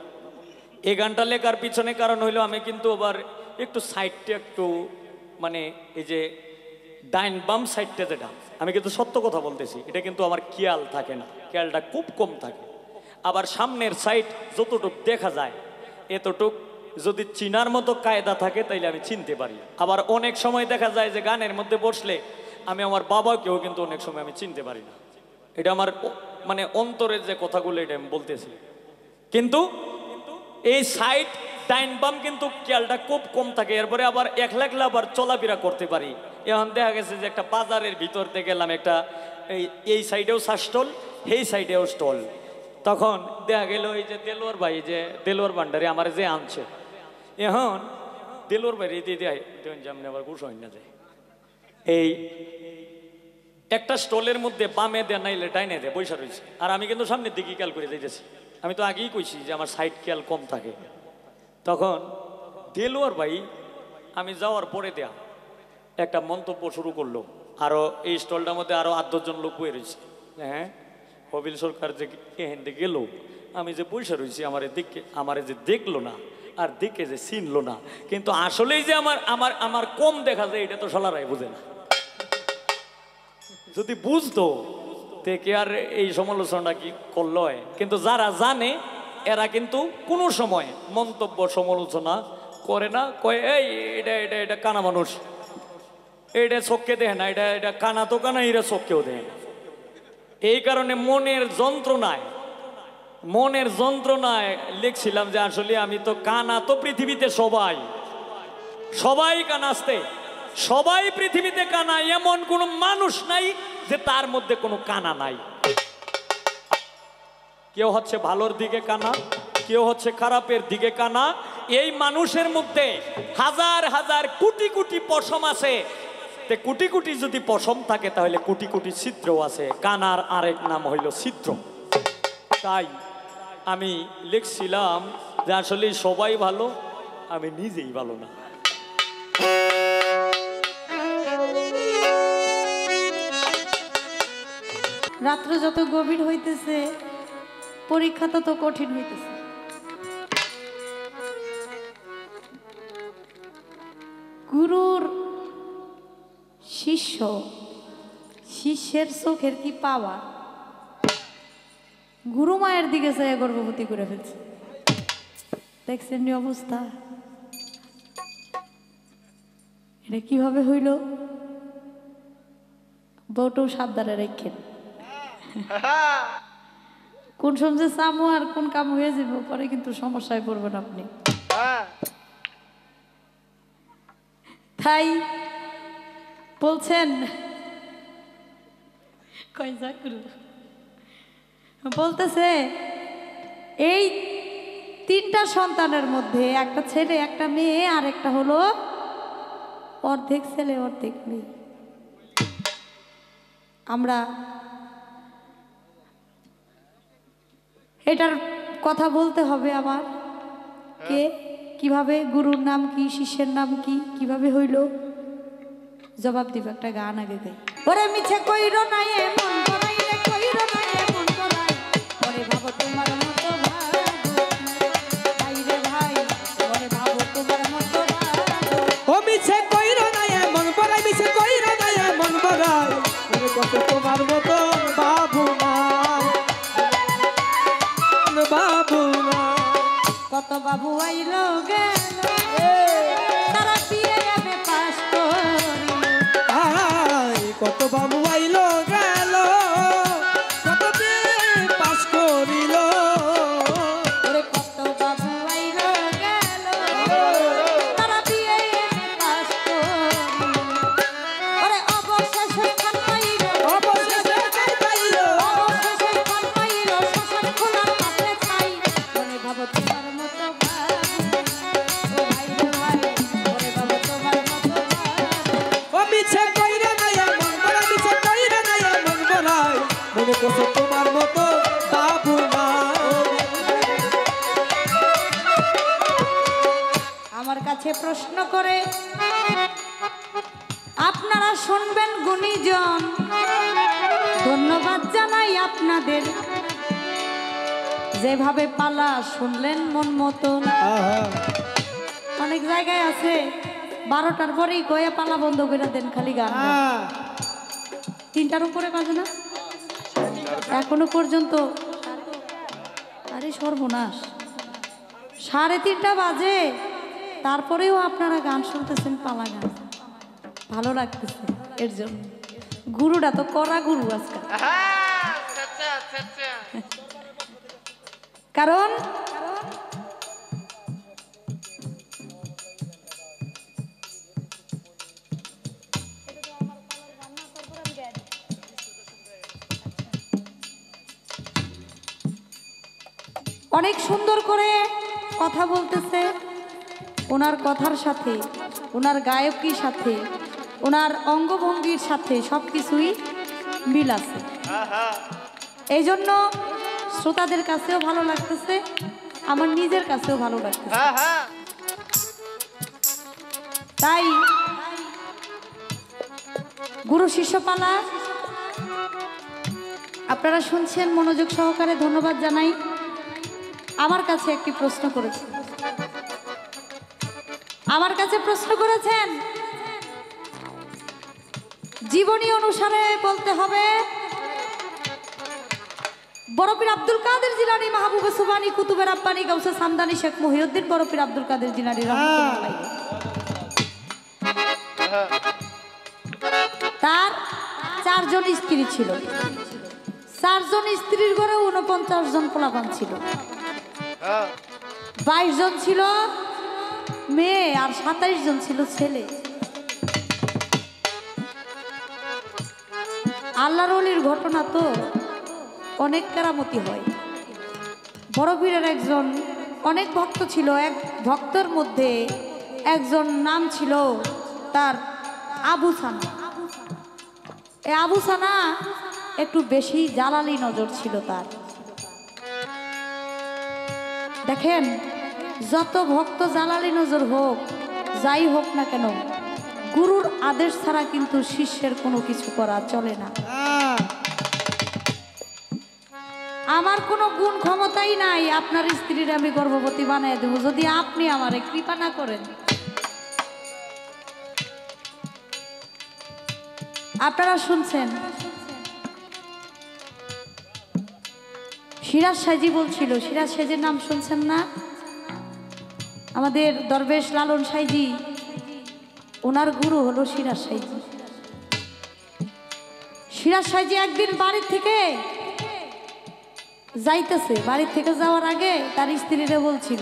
এই গানটা লেখার পিছনে কারণ হইলো আমি কিন্তু আবার একটু সাইডটা একটু মানে এই যে ডাইন বাম সাইডটা, যেটা আমি কিন্তু সত্য কথা বলতেছি, এটা কিন্তু আমার খেয়াল থাকে না, খেয়ালটা খুব কম থাকে। আবার সামনের সাইড যতটুক দেখা যায় এতটুক যদি চিনার মতো কায়দা থাকে তাইলে আমি চিনতে পারি। আবার অনেক সময় দেখা যায় যে গানের মধ্যে বসলে আমি আমার বাবাকেও কিন্তু অনেক সময় আমি চিনতে পারি না। এটা আমার মানে অন্তরের যে কথাগুলো এটা আমি বলতেছি, কিন্তু এই সাইড ডাইন বাম কিন্তু খেয়ালটা খুব কম থাকে। এরপরে আবার একলা আবার চলাফেরা করতে পারি। এখন দেখা গেছে যে একটা বাজারের ভিতরতে গেলাম, একটা এই সাইডেও স্টল, এই সাইডেও স্টল, তখন দেখা গেল এই যে দেলোয়ার ভাই, যে দেলোয়ার ভান্ডারে আমার যে আনছে, এখন দেলোয়ার ভাই দিয়ে দেয় যেমন আবার গুছ হয় না যায়, এই একটা স্টলের মধ্যে বামে দেয় নাইলে ডাইনে দেয় পয়সা রয়েছে, আর আমি কিন্তু সামনের দিকে খেয়াল করে যাইতেছি। আমি তো আগেই কইছি যে আমার সাইড খেয়াল কম থাকে। তখন দেলোয়ার ভাই আমি যাওয়ার পরে দেয়া একটা মন্তব্য শুরু করলো, আরো এই স্টলটার মধ্যে আরো 8-10 জন লোক বয়ে রয়েছে। হ্যাঁ, কবিল সরকার যে এখান গেল, আমি যে পয়সা রয়েছি আমার যে দেখলো না, আর দেখে যে চিনলো না, কিন্তু আসলেই যে আমার কম দেখা যায় এটা তো সলারাই বুঝে না। যদি বুঝতো তে আর এই সমালোচনা কি করলো হয়, কিন্তু যারা জানে এরা কিন্তু কোনো সময় মন্তব্য সমালোচনা করে না, কয় এই এটা এটা এটা কানা মানুষ, এটা চোখকে দেয় না, এটা এটা কানা তো কানা, এরা চোখকেও দেয় না। এই কারণে মনের যন্ত্রণায় লিখছিলাম যে আসলে আমি তো কানা, তো পৃথিবীতে সবাই কানাস্তে, সবাই পৃথিবীতে কানা, এমন কোনো মানুষ নাই যে তার মধ্যে কোনো কানা নাই। কেউ হচ্ছে ভালোর দিকে কানা, কেউ হচ্ছে খারাপের দিকে কানা। এই মানুষের মধ্যে হাজার হাজার কোটি কোটি পশম আছে, তে কোটি কোটি যদি পশম থাকে তাহলে কোটি কোটি ছিদ্রও আছে। কানার আরেক নাম হইল ছিদ্র। তাই আমি লিখছিলাম যে আসলে সবাই ভালো, আমি নিজেই ভালো না। রাত্র যত গভীর হইতেছে, পরীক্ষা তত কঠিন হইতেছে। গুরুর শিষ্য, শিষ্যের চোখের কি পাওয়া, গুরু মায়ের দিকে চাইয়া গর্ভবতী করে ফেলছে। দেখছেন নি অবস্থা, এটা কিভাবে হইল? বউটাও সাবধানে রেখেন, কোন সময় চামু আর কোন কাম হয়ে যাব পরে কিন্তু সমস্যায় পড়বেন আপনি। তাই বলছেন, বলতেছে এই তিনটা সন্তানের মধ্যে একটা ছেলে একটা মেয়ে আর একটা হলো অর্ধেক ছেলে অর্ধেক মেয়ে। আমরা এটার কথা বলতে হবে আবার, কে কিভাবে, গুরুর নাম কি, শিষ্যের নাম কি, কিভাবে হইল, জবাব দিব। একটা গান আগে গাই। ওরে মিছে কইরো না এমন করাই রে, কইরো না এমন করাই, ওরে ভাবো তোমার মতো ভাই রে ভাই, ওরে ভাবো তোমার মতো ভাই। ও মিছে কইরো না এমন করাই, মিছে কইরো না এমন করাই, ওরে কত তোমার মতো বাবু নাই, বাবু নাই। কত বাবু আইলো গেল, তারা বিয়ে আমি পাস করি। কত বাবু আইলো গেল, কত পাস করিল। ওরে কত বাবু আইলো গেল, তারা বিয়ে আমি পাস করি। ওরে অবশেষে খান পাইলো, অবশেষে খান পাইলো, অবশেষে খান পাইলো, শ্মশান খোলার কাছে পাই। ওরে ভাবো তোমার মতো ভাই, ও ভাই রে ভাই, ওরে ভাবো তোমার মতো ভাই। ও মিছে কইরো না এমন করাই, মিছে কইরো না এমন করাই, মনে করছো তোমার মতো বাবু নাই। আমার কাছে প্রশ্ন করে আপনারা শুনবেন গুণীজন, ধন্যবাদ জানাই আপনাদের, যেভাবে পালা শুনলেন মন মতন। অনেক জায়গায় আছে 12টার পরেই কয়ে পালা বন্ধ করে দেন, খালি গান গান। 3টার উপরে বাজে না এখনো পর্যন্ত? আরে সর্বনাশ, 3:30 বাজে, তারপরেও আপনারা গান শুনতেছেন, পালা গান, ভালো লাগতেছে। এর জন্য গুরুটা তো কড়া গুরু আজকাল, কারণ অনেক সুন্দর করে কথা বলতেছে, ওনার কথার সাথে, ওনার গায়কির সাথে, ওনার অঙ্গভঙ্গির সাথে সব কিছুই মিল আছে। এই জন্য শ্রোতাদের কাছেও ভালো লাগতেছে, আমার নিজের কাছেও ভালো লাগতেছে। তাই গুরু শিষ্য পালা আপনারা শুনছেন মনোযোগ সহকারে, ধন্যবাদ জানাই। আমার কাছে একটি প্রশ্ন করেছেন, আমার কাছে প্রশ্ন করেছেন, জীবনী অনুসারে বলতে হবে, বড় পীর আব্দুল কাদের জিলানী, মাহবুবে সুবহানী, কুতুবে রাব্বানী, গাউসে সামদানি, শেখ মহিউদ্দিন বড় পীর আব্দুল কাদের জিলানী রহমাতুল্লাহ আলাইহি। তার 4 জন স্ত্রী ছিল। 4 জন স্ত্রীর ঘরে 49 জন পোলাপান ছিল। 22 জন ছিল মেয়ে আর 27 জন ছিল ছেলে। আল্লাহর ওলির ঘটনা তো অনেক কেরামতি হয়। বড় পীরের একজন অনেক ভক্ত ছিল। এক ভক্তের মধ্যে একজন নাম ছিল তার আবু সানা। এই আবু সানা একটু বেশি জালালি নজর ছিল তার। দেখেন, যত ভক্ত জালালি নজর হোক, যাই হোক না কেন, গুরুর আদেশ ছাড়া কিন্তু শিষ্যের কোনো কিছু করা চলে না। আমার কোনো গুণ ক্ষমতাই নাই আপনার স্ত্রীর আমি গর্ভবতী বানিয়ে দেবো যদি আপনি আমারে কৃপা না করেন। আপনারা শুনছেন সিরাজ সাইজি বলছিল, সিরাজ সাইজির নাম শুনছেন না? আমাদের দরবেশ লালন সাইজি, ওনার গুরু হলো সিরাজ সাইজি। সিরাজ সাইজি একদিন বাড়ির থেকে যাইতেছে, বাড়ির থেকে যাওয়ার আগে তার স্ত্রীরে বলছিল,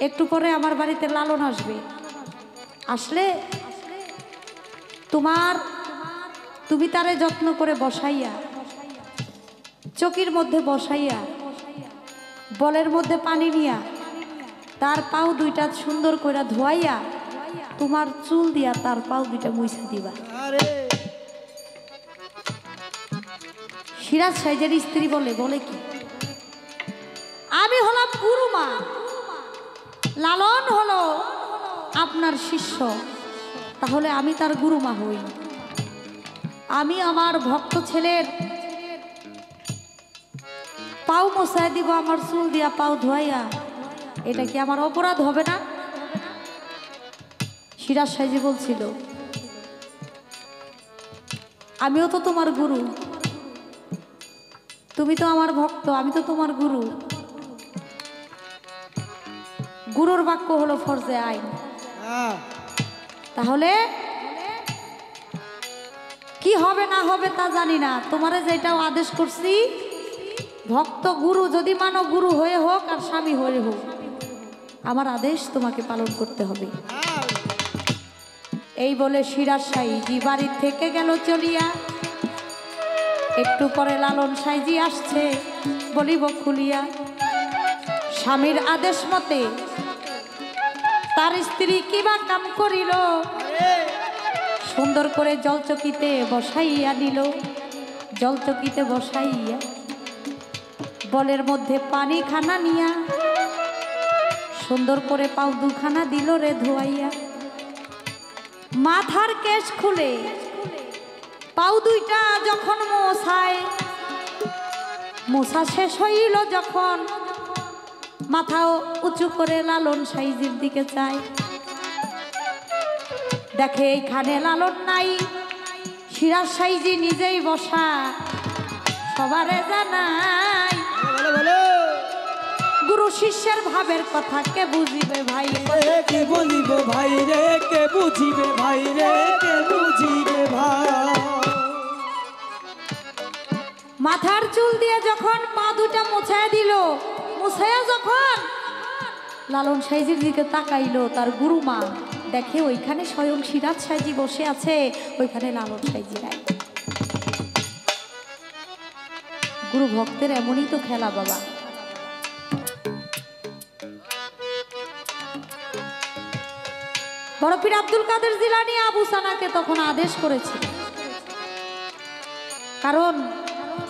একটু পরে আমার বাড়িতে লালন আসবে, আসলে তুমি তারে যত্ন করে বসাইয়া, চকির মধ্যে বসাইয়া, বলের মধ্যে পানি নিয়া, তার পাও দুইটা সুন্দর করে ধোয়াইয়া, তোমার চুল দিয়া তার পাও দুইটা মুইছা দিবা। সিরাজ সাইজের স্ত্রী বলে কি, আমি হলাম গুরুমা, লালন হলো আপনার শিষ্য, তাহলে আমি তার গুরুমা হই। আমি আমার ভক্ত ছেলের পাও মোছায় দিব, আমার চুল দিয়া পাও ধোয়াইয়া, এটা কি আমার অপরাধ হবে না? সিরাজ সাইজি বলছিল, আমিও তো তোমার গুরু, তুমি তো আমার ভক্ত, আমি তো তোমার গুরু। গুরুর বাক্য হলো ফরজে আইন। তাহলে কি হবে না হবে তা জানি না, তোমারে যেটাও আদেশ করছি, ভক্ত গুরু যদি মানো, গুরু হয়ে হোক আর স্বামী হয়ে হোক, আমার আদেশ তোমাকে পালন করতে হবে। এই বলে সিরাজ সাইজি বাড়ির থেকে গেল চলিয়া। একটু পরে লালন সাইজি আসছে, বলিব খুলিয়া, স্বামীর আদেশ মতে তার স্ত্রী কিবা কাম করিল, সুন্দর করে জলচকিতে বসাইয়া নিল। জলচকিতে বসাইয়া বলের মধ্যে পানি খানা নিয়া, সুন্দর করে পাও দুখানা দিল রে ধোয়াইয়া। মাথার কেশ খুলে পাও দুইটা যখন মোছায়, মোছা শেষ হইল যখন, মাথাও উঁচু করে লালন সাইজির দিকে চায়, দেখে এইখানে লালন নাই। সিরাজ সাইজি নিজেই বসা, সবারে জানাই, গুরু শিষ্যের ভাবের কথা কে বুঝিবে ভাই, কে বলিব ভাই রে, কে বুঝিবে ভাই রে, কে বুঝিবে ভাই। মাথার চুল দিয়ে যখন পা দুটা মোছায় দিল, মোছায়া যখন লালন সাইজির দিকে তাকাইলো, তার গুরুমা দেখে ওইখানে স্বয়ং সিরাজ সাইজি বসে আছে, ওইখানে লালন সাইজি নাই। গুরু ভক্তের এমনই তো খেলা বাবা। বড় পীর আব্দুল কাদের জিলানী আবু সানাকে তখন আদেশ করেছিল, কারণ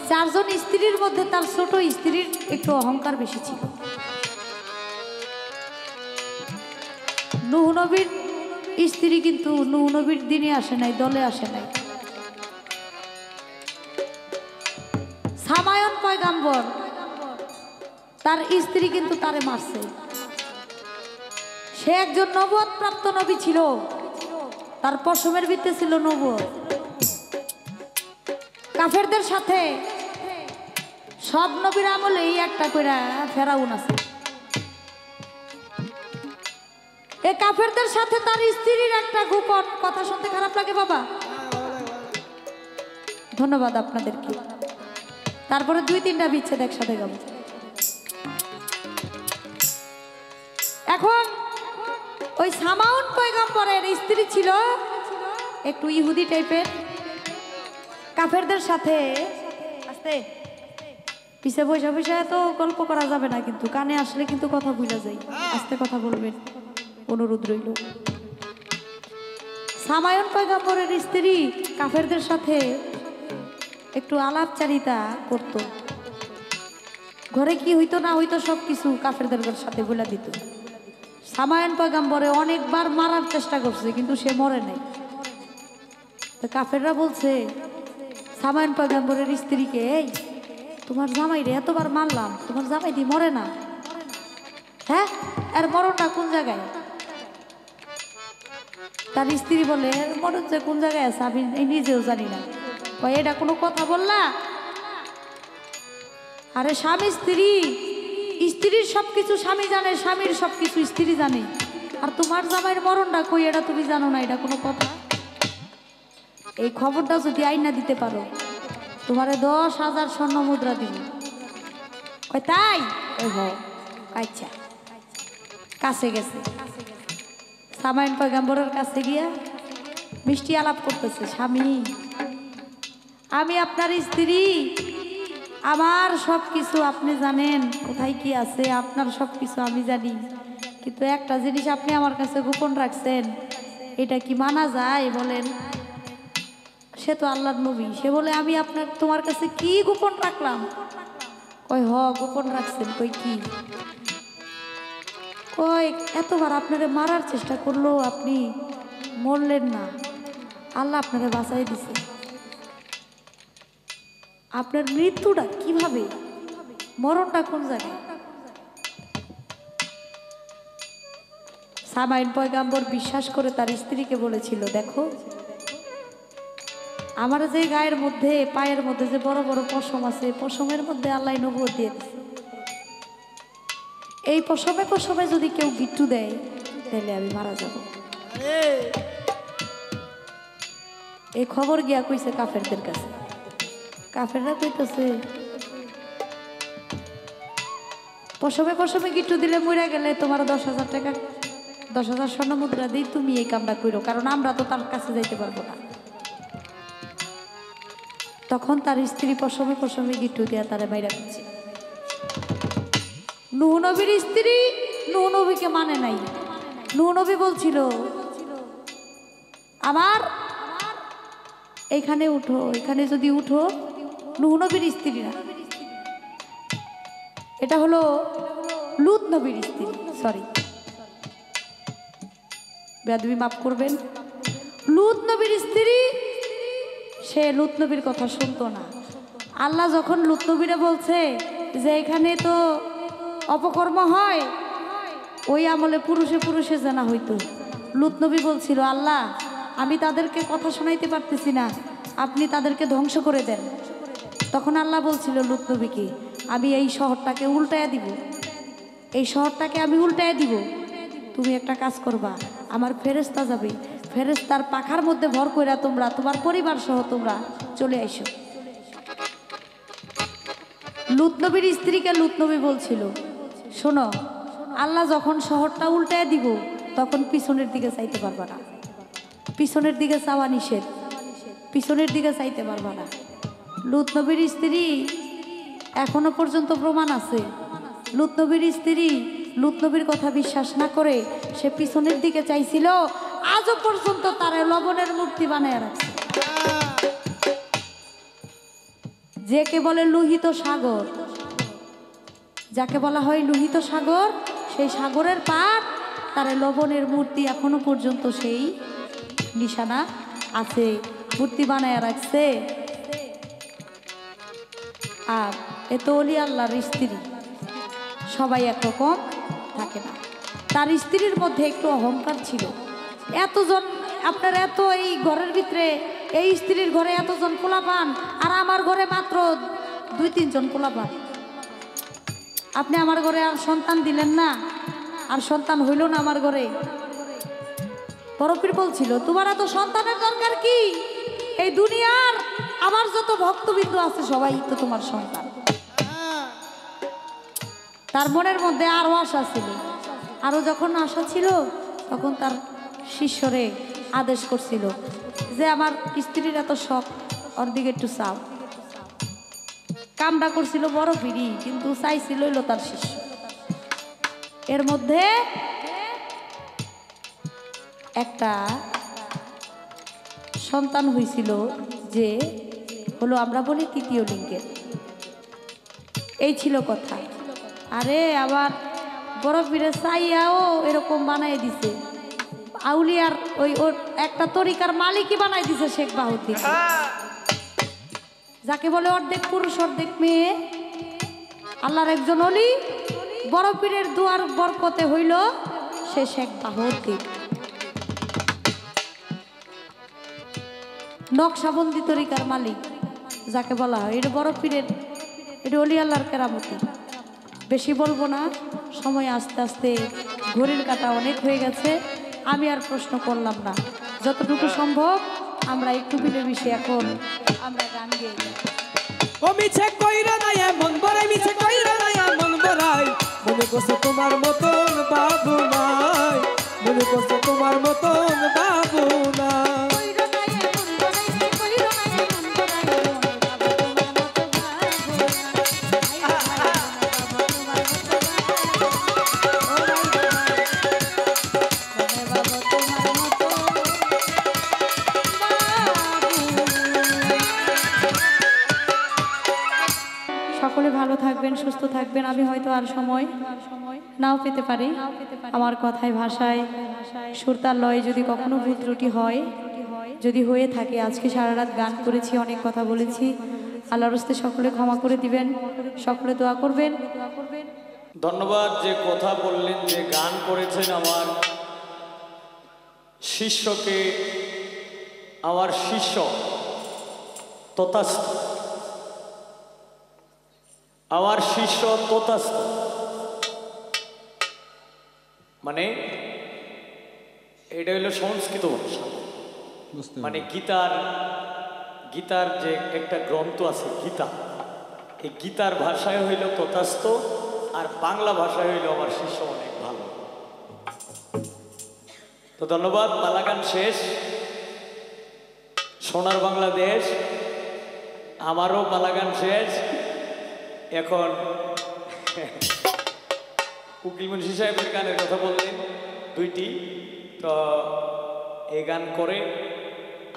4 জন স্ত্রীর মধ্যে তার ছোট স্ত্রীর একটু অহংকার বেশি ছিল। নূহ নবীর স্ত্রী কিন্তু নূহ নবীর দিনে আসে নাই, দলে আসে নাই। সামায়ন পয়গাম্বর তার স্ত্রী কিন্তু তারে মারছে। সে একজন নবুয়ত প্রাপ্ত নবী ছিল, তার পশমের ভিতরে ছিল নবুয়ত। কাফেরদের সাথে সব নবীর আমলে এই একটা কইরা ফেরাউন আছে। এই কাফেরদের সাথে তার স্ত্রীর একটা গোপন কথা শুনতে খারাপ লাগে বাবা? ধন্যবাদ আপনাদেরকে। তারপরে 2-3টা বিচ্ছেদ একসাথে গেল। এখন ওই সামাউন পয়গম্বরের স্ত্রী ছিল একটু ইহুদি টাইপের। কাফেরদের সাথে আস্তে পিছে বসে বসে তো গল্প করা যাবে না, কিন্তু কানে আসলে কিন্তু কথা ভুলে যাই। আস্তে কথা বলবেন, অনুরোধ রইল। সামায়ন পয়গম্বরের স্ত্রী কাফেরদের সাথে একটু আলাপচারিতা করত। ঘরে কি হইতো না হইতো সব কিছু কাফেরদের সাথে বলে দিত। সামায়ন পয়গম্বরে অনেকবার মারার চেষ্টা করছে, কিন্তু সে মরে নাই। তো কাফেররা বলছে সামায়ন পয়গম্বরের স্ত্রীকে, এই তোমার জামাইরে এতবার মারলাম, তোমার জামাই দি মরে না, হ্যাঁ এর মরণটা কোন জায়গায়? তার স্ত্রী বলে মরণ যে কোন জায়গায় আছে আমি নিজেও জানি না। এটা কোনো কথা বললা? আরে স্বামী স্ত্রী, স্ত্রীর সবকিছু স্বামী জানে, স্বামীর সবকিছু স্ত্রী জানে, আর তোমার জামাইয়ের মরণটা কই এটা তুমি জানো না, এটা কোনো কথা? এই খবরটা যদি আইনা দিতে পারো তোমারে 10,000 স্বর্ণ মুদ্রা দিব। কই তাই? ওই হো আচ্ছা। কাছে গেছে, সামাইন পয়গম্বরের কাছে গিয়া মিষ্টি আলাপ করতেছে। স্বামী, আমি আপনার স্ত্রী, আমার সব কিছু আপনি জানেন, কোথায় কি আছে আপনার সব কিছু আমি জানি, কিন্তু একটা জিনিস আপনি আমার কাছে গোপন রাখছেন, এটা কি মানা যায় বলেন? সে তো আল্লাহর নবী, সে বলে আমি তোমার কাছে কি গোপন রাখলাম? কই হ গোপন রাখছেন। কই কি? কই এতবার আপনারে মারার চেষ্টা করলো, আপনি মরলেন না, আল্লাহ আপনারে বাঁচাই দিছে। আপনার মৃত্যুটা কিভাবে, মরণটা কোন জায়গায়? সামাইন পয়গম্বর বিশ্বাস করে তার স্ত্রীকে বলেছিল, দেখো আমার যে গায়ের মধ্যে পায়ের মধ্যে যে বড় বড় পশম আছে, পশমের মধ্যে আল্লাহ নবুয়ত দিয়ে দিছে। এই পশমে পশমে যদি কেউ গিট্টু দেয় তাহলে আমি মারা যাব। এই খবর গিয়া কইছে কাফেরদের কাছে। কাফেররা কইতেছে পশমে পশমে গিট্টু দিলে মরে গেলে তোমার 10,000 টাকা, 10,000 স্বর্ণ মুদ্রা দিই, তুমি এই কামটা করো, কারণ আমরা তো তার কাছে যাইতে পারবো না। তখন তার স্ত্রী পশমে পশমে গিট্টু দিয়া তারে বাইরা দিচ্ছে। নূহ নবীর স্ত্রী নূহ নবীকে মানে নাই। নূহ নবী বলছিল আমার এখানে উঠো, এখানে যদি উঠো, নূহ নবীর স্ত্রী না, এটা হলো লূত নবীর স্ত্রী, সরি বেয়াদবি মাফ করবেন। লূত নবীর স্ত্রী, সে লূত নবীর কথা শুনতো না। আল্লাহ যখন লূত নবীরে বলছে যে এখানে তো অপকর্ম হয়, ওই আমলে পুরুষে পুরুষে জানা হইতো, লূত নবী বলছিল আল্লাহ আমি তাদেরকে কথা শোনাইতে পারতেছি না, আপনি তাদেরকে ধ্বংস করে দেন। তখন আল্লাহ বলছিল লূত নবীকে, আমি এই শহরটাকে উল্টায়া দিব, এই শহরটাকে আমি উল্টায়া দিব, তুমি একটা কাজ করবা, আমার ফেরেশতা যাবে, ফেরেশতার পাখার মধ্যে ভর কইরা তোমরা তোমার পরিবার সহ তোমরা চলে আইসো। লূত নবীর স্ত্রীকে লূত নবী বলছিল শোনো, আল্লাহ যখন শহরটা উল্টায় দিব তখন পিছনের দিকে চাইতে পারবা না, পিছনের দিকে চাওয়া নিষেধ, পিছনের দিকে চাইতে পারবা না। লূত নবীর স্ত্রী এখনো পর্যন্ত প্রমাণ আছে, লূত নবীর স্ত্রী লূত নবীর কথা বিশ্বাস না করে সে পিছনের দিকে চাইছিল, আজও পর্যন্ত তারা লবণের মূর্তি বানায় রাখছে। যাকে বলে লোহিত সাগর, যাকে বলা হয় লোহিত সাগর, সেই সাগরের পার তারা লবণের মূর্তি এখনো পর্যন্ত সেই নিশানা আছে, মূর্তি বানায় রাখছে। আর এত অলি আল্লাহর স্ত্রী, সবাই একরকম থাকে না। তার স্ত্রীর মধ্যে একটু অহংকার ছিল। এতজন আপনার এত এই ঘরের ভিতরে, এই স্ত্রীর ঘরে এতজন পোলা পান, আর আমার ঘরে মাত্র 2-3 জন পোলাপান। আপনি আমার ঘরে আর সন্তান দিলেন না, আর সন্তান হইল না আমার ঘরে। বড় পীর বলছিল তোমার এত সন্তানের দরকার কি? এই দুনিয়ার আমার যত ভক্তবৃন্দ আছে সবাই তো তোমার সন্তান। তার মনের মধ্যে আরো আশা ছিল, আরো যখন আশা ছিল তখন তার শিষ্যরে আদেশ করছিল যে আমার স্ত্রীর এত শখ, ওর দিকে একটু চাও। কামটা করছিল বড় পীরই, কিন্তু চাইছিল হইল তার শিষ্য। এর মধ্যে একটা সন্তান হয়েছিল, যে হলো আমরা বলি তৃতীয় লিঙ্গের। এই ছিল কথা। আরে আবার বড় পীরের চাইয়াও এরকম বানাই দিছে, আউলিয়ার ওই ওর একটা তরিকার মালিকই বানাই দিছে শেখ বাহুদ্দিন, যাকে বলে অর্ধেক পুরুষ অর্ধেক মেয়ে। আল্লাহর একজন অলি, বড় পীরের দুয়ার বরকতে হইল সে শেখ বাহুদ্দিন। নকশাবন্দি তরিকার মালিক যাকে বলা হয়, এটা বড় পীরের, এটা অলি আল্লাহর কেরামতি। বেশি বলবো না, সময় আস্তে আস্তে ঘড়ির কাঁটা অনেক হয়ে গেছে, আমি আর প্রশ্ন করলাম না। যতটুকু সম্ভব আমরা একটু মিলেমিশে এখন আমরা গান গেয়ে যাই। ও মিছে কইরা না এমন বড়াই, মিছে কইরা না এমন বড়াই, মনে করছে তোমার মতন বাবু নাই, মনে করছে তোমার মতন বাবু নাই। সকলে ভালো থাকবেন, সুস্থ থাকবেন। আমি হয়তো আর সময় নাও পেতে পারি, আমার কথায় ভাষায় সুরতাল লয় যদি কখনো ভুল ত্রুটি হয়, যদি হয়ে থাকে, আজকে সারা রাত গান করেছি, অনেক কথা বলেছি, আল্লাহর হস্তে সকলে ক্ষমা করে দিবেন, সকলে দোয়া করবেন। ধন্যবাদ যে কথা বললেন, যে গান করেছেন আমার শিষ্যকে, আমার শিষ্য তথাস্থ, আমার শিষ্য তথাস্থ, মানে এটা হইল সংস্কৃত ভাষা। মানে গীতার যে একটা গ্রন্থ আছে গীতা, এই গীতার ভাষায় হইল তথাস্থ, আর বাংলা ভাষায় হইল আমার শিষ্য অনেক ভালো। তো ধন্যবাদ। পালাগান শেষ, সোনার বাংলাদেশ, আমারও পালাগান শেষ। এখন উকিল মুন্সি সাহেবের গানের কথা বললেন 2টি, তো এই গান করে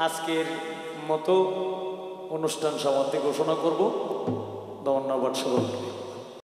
আজকের মতো অনুষ্ঠান সমাপ্তি ঘোষণা করব। ধন্যবাদ সকলকে।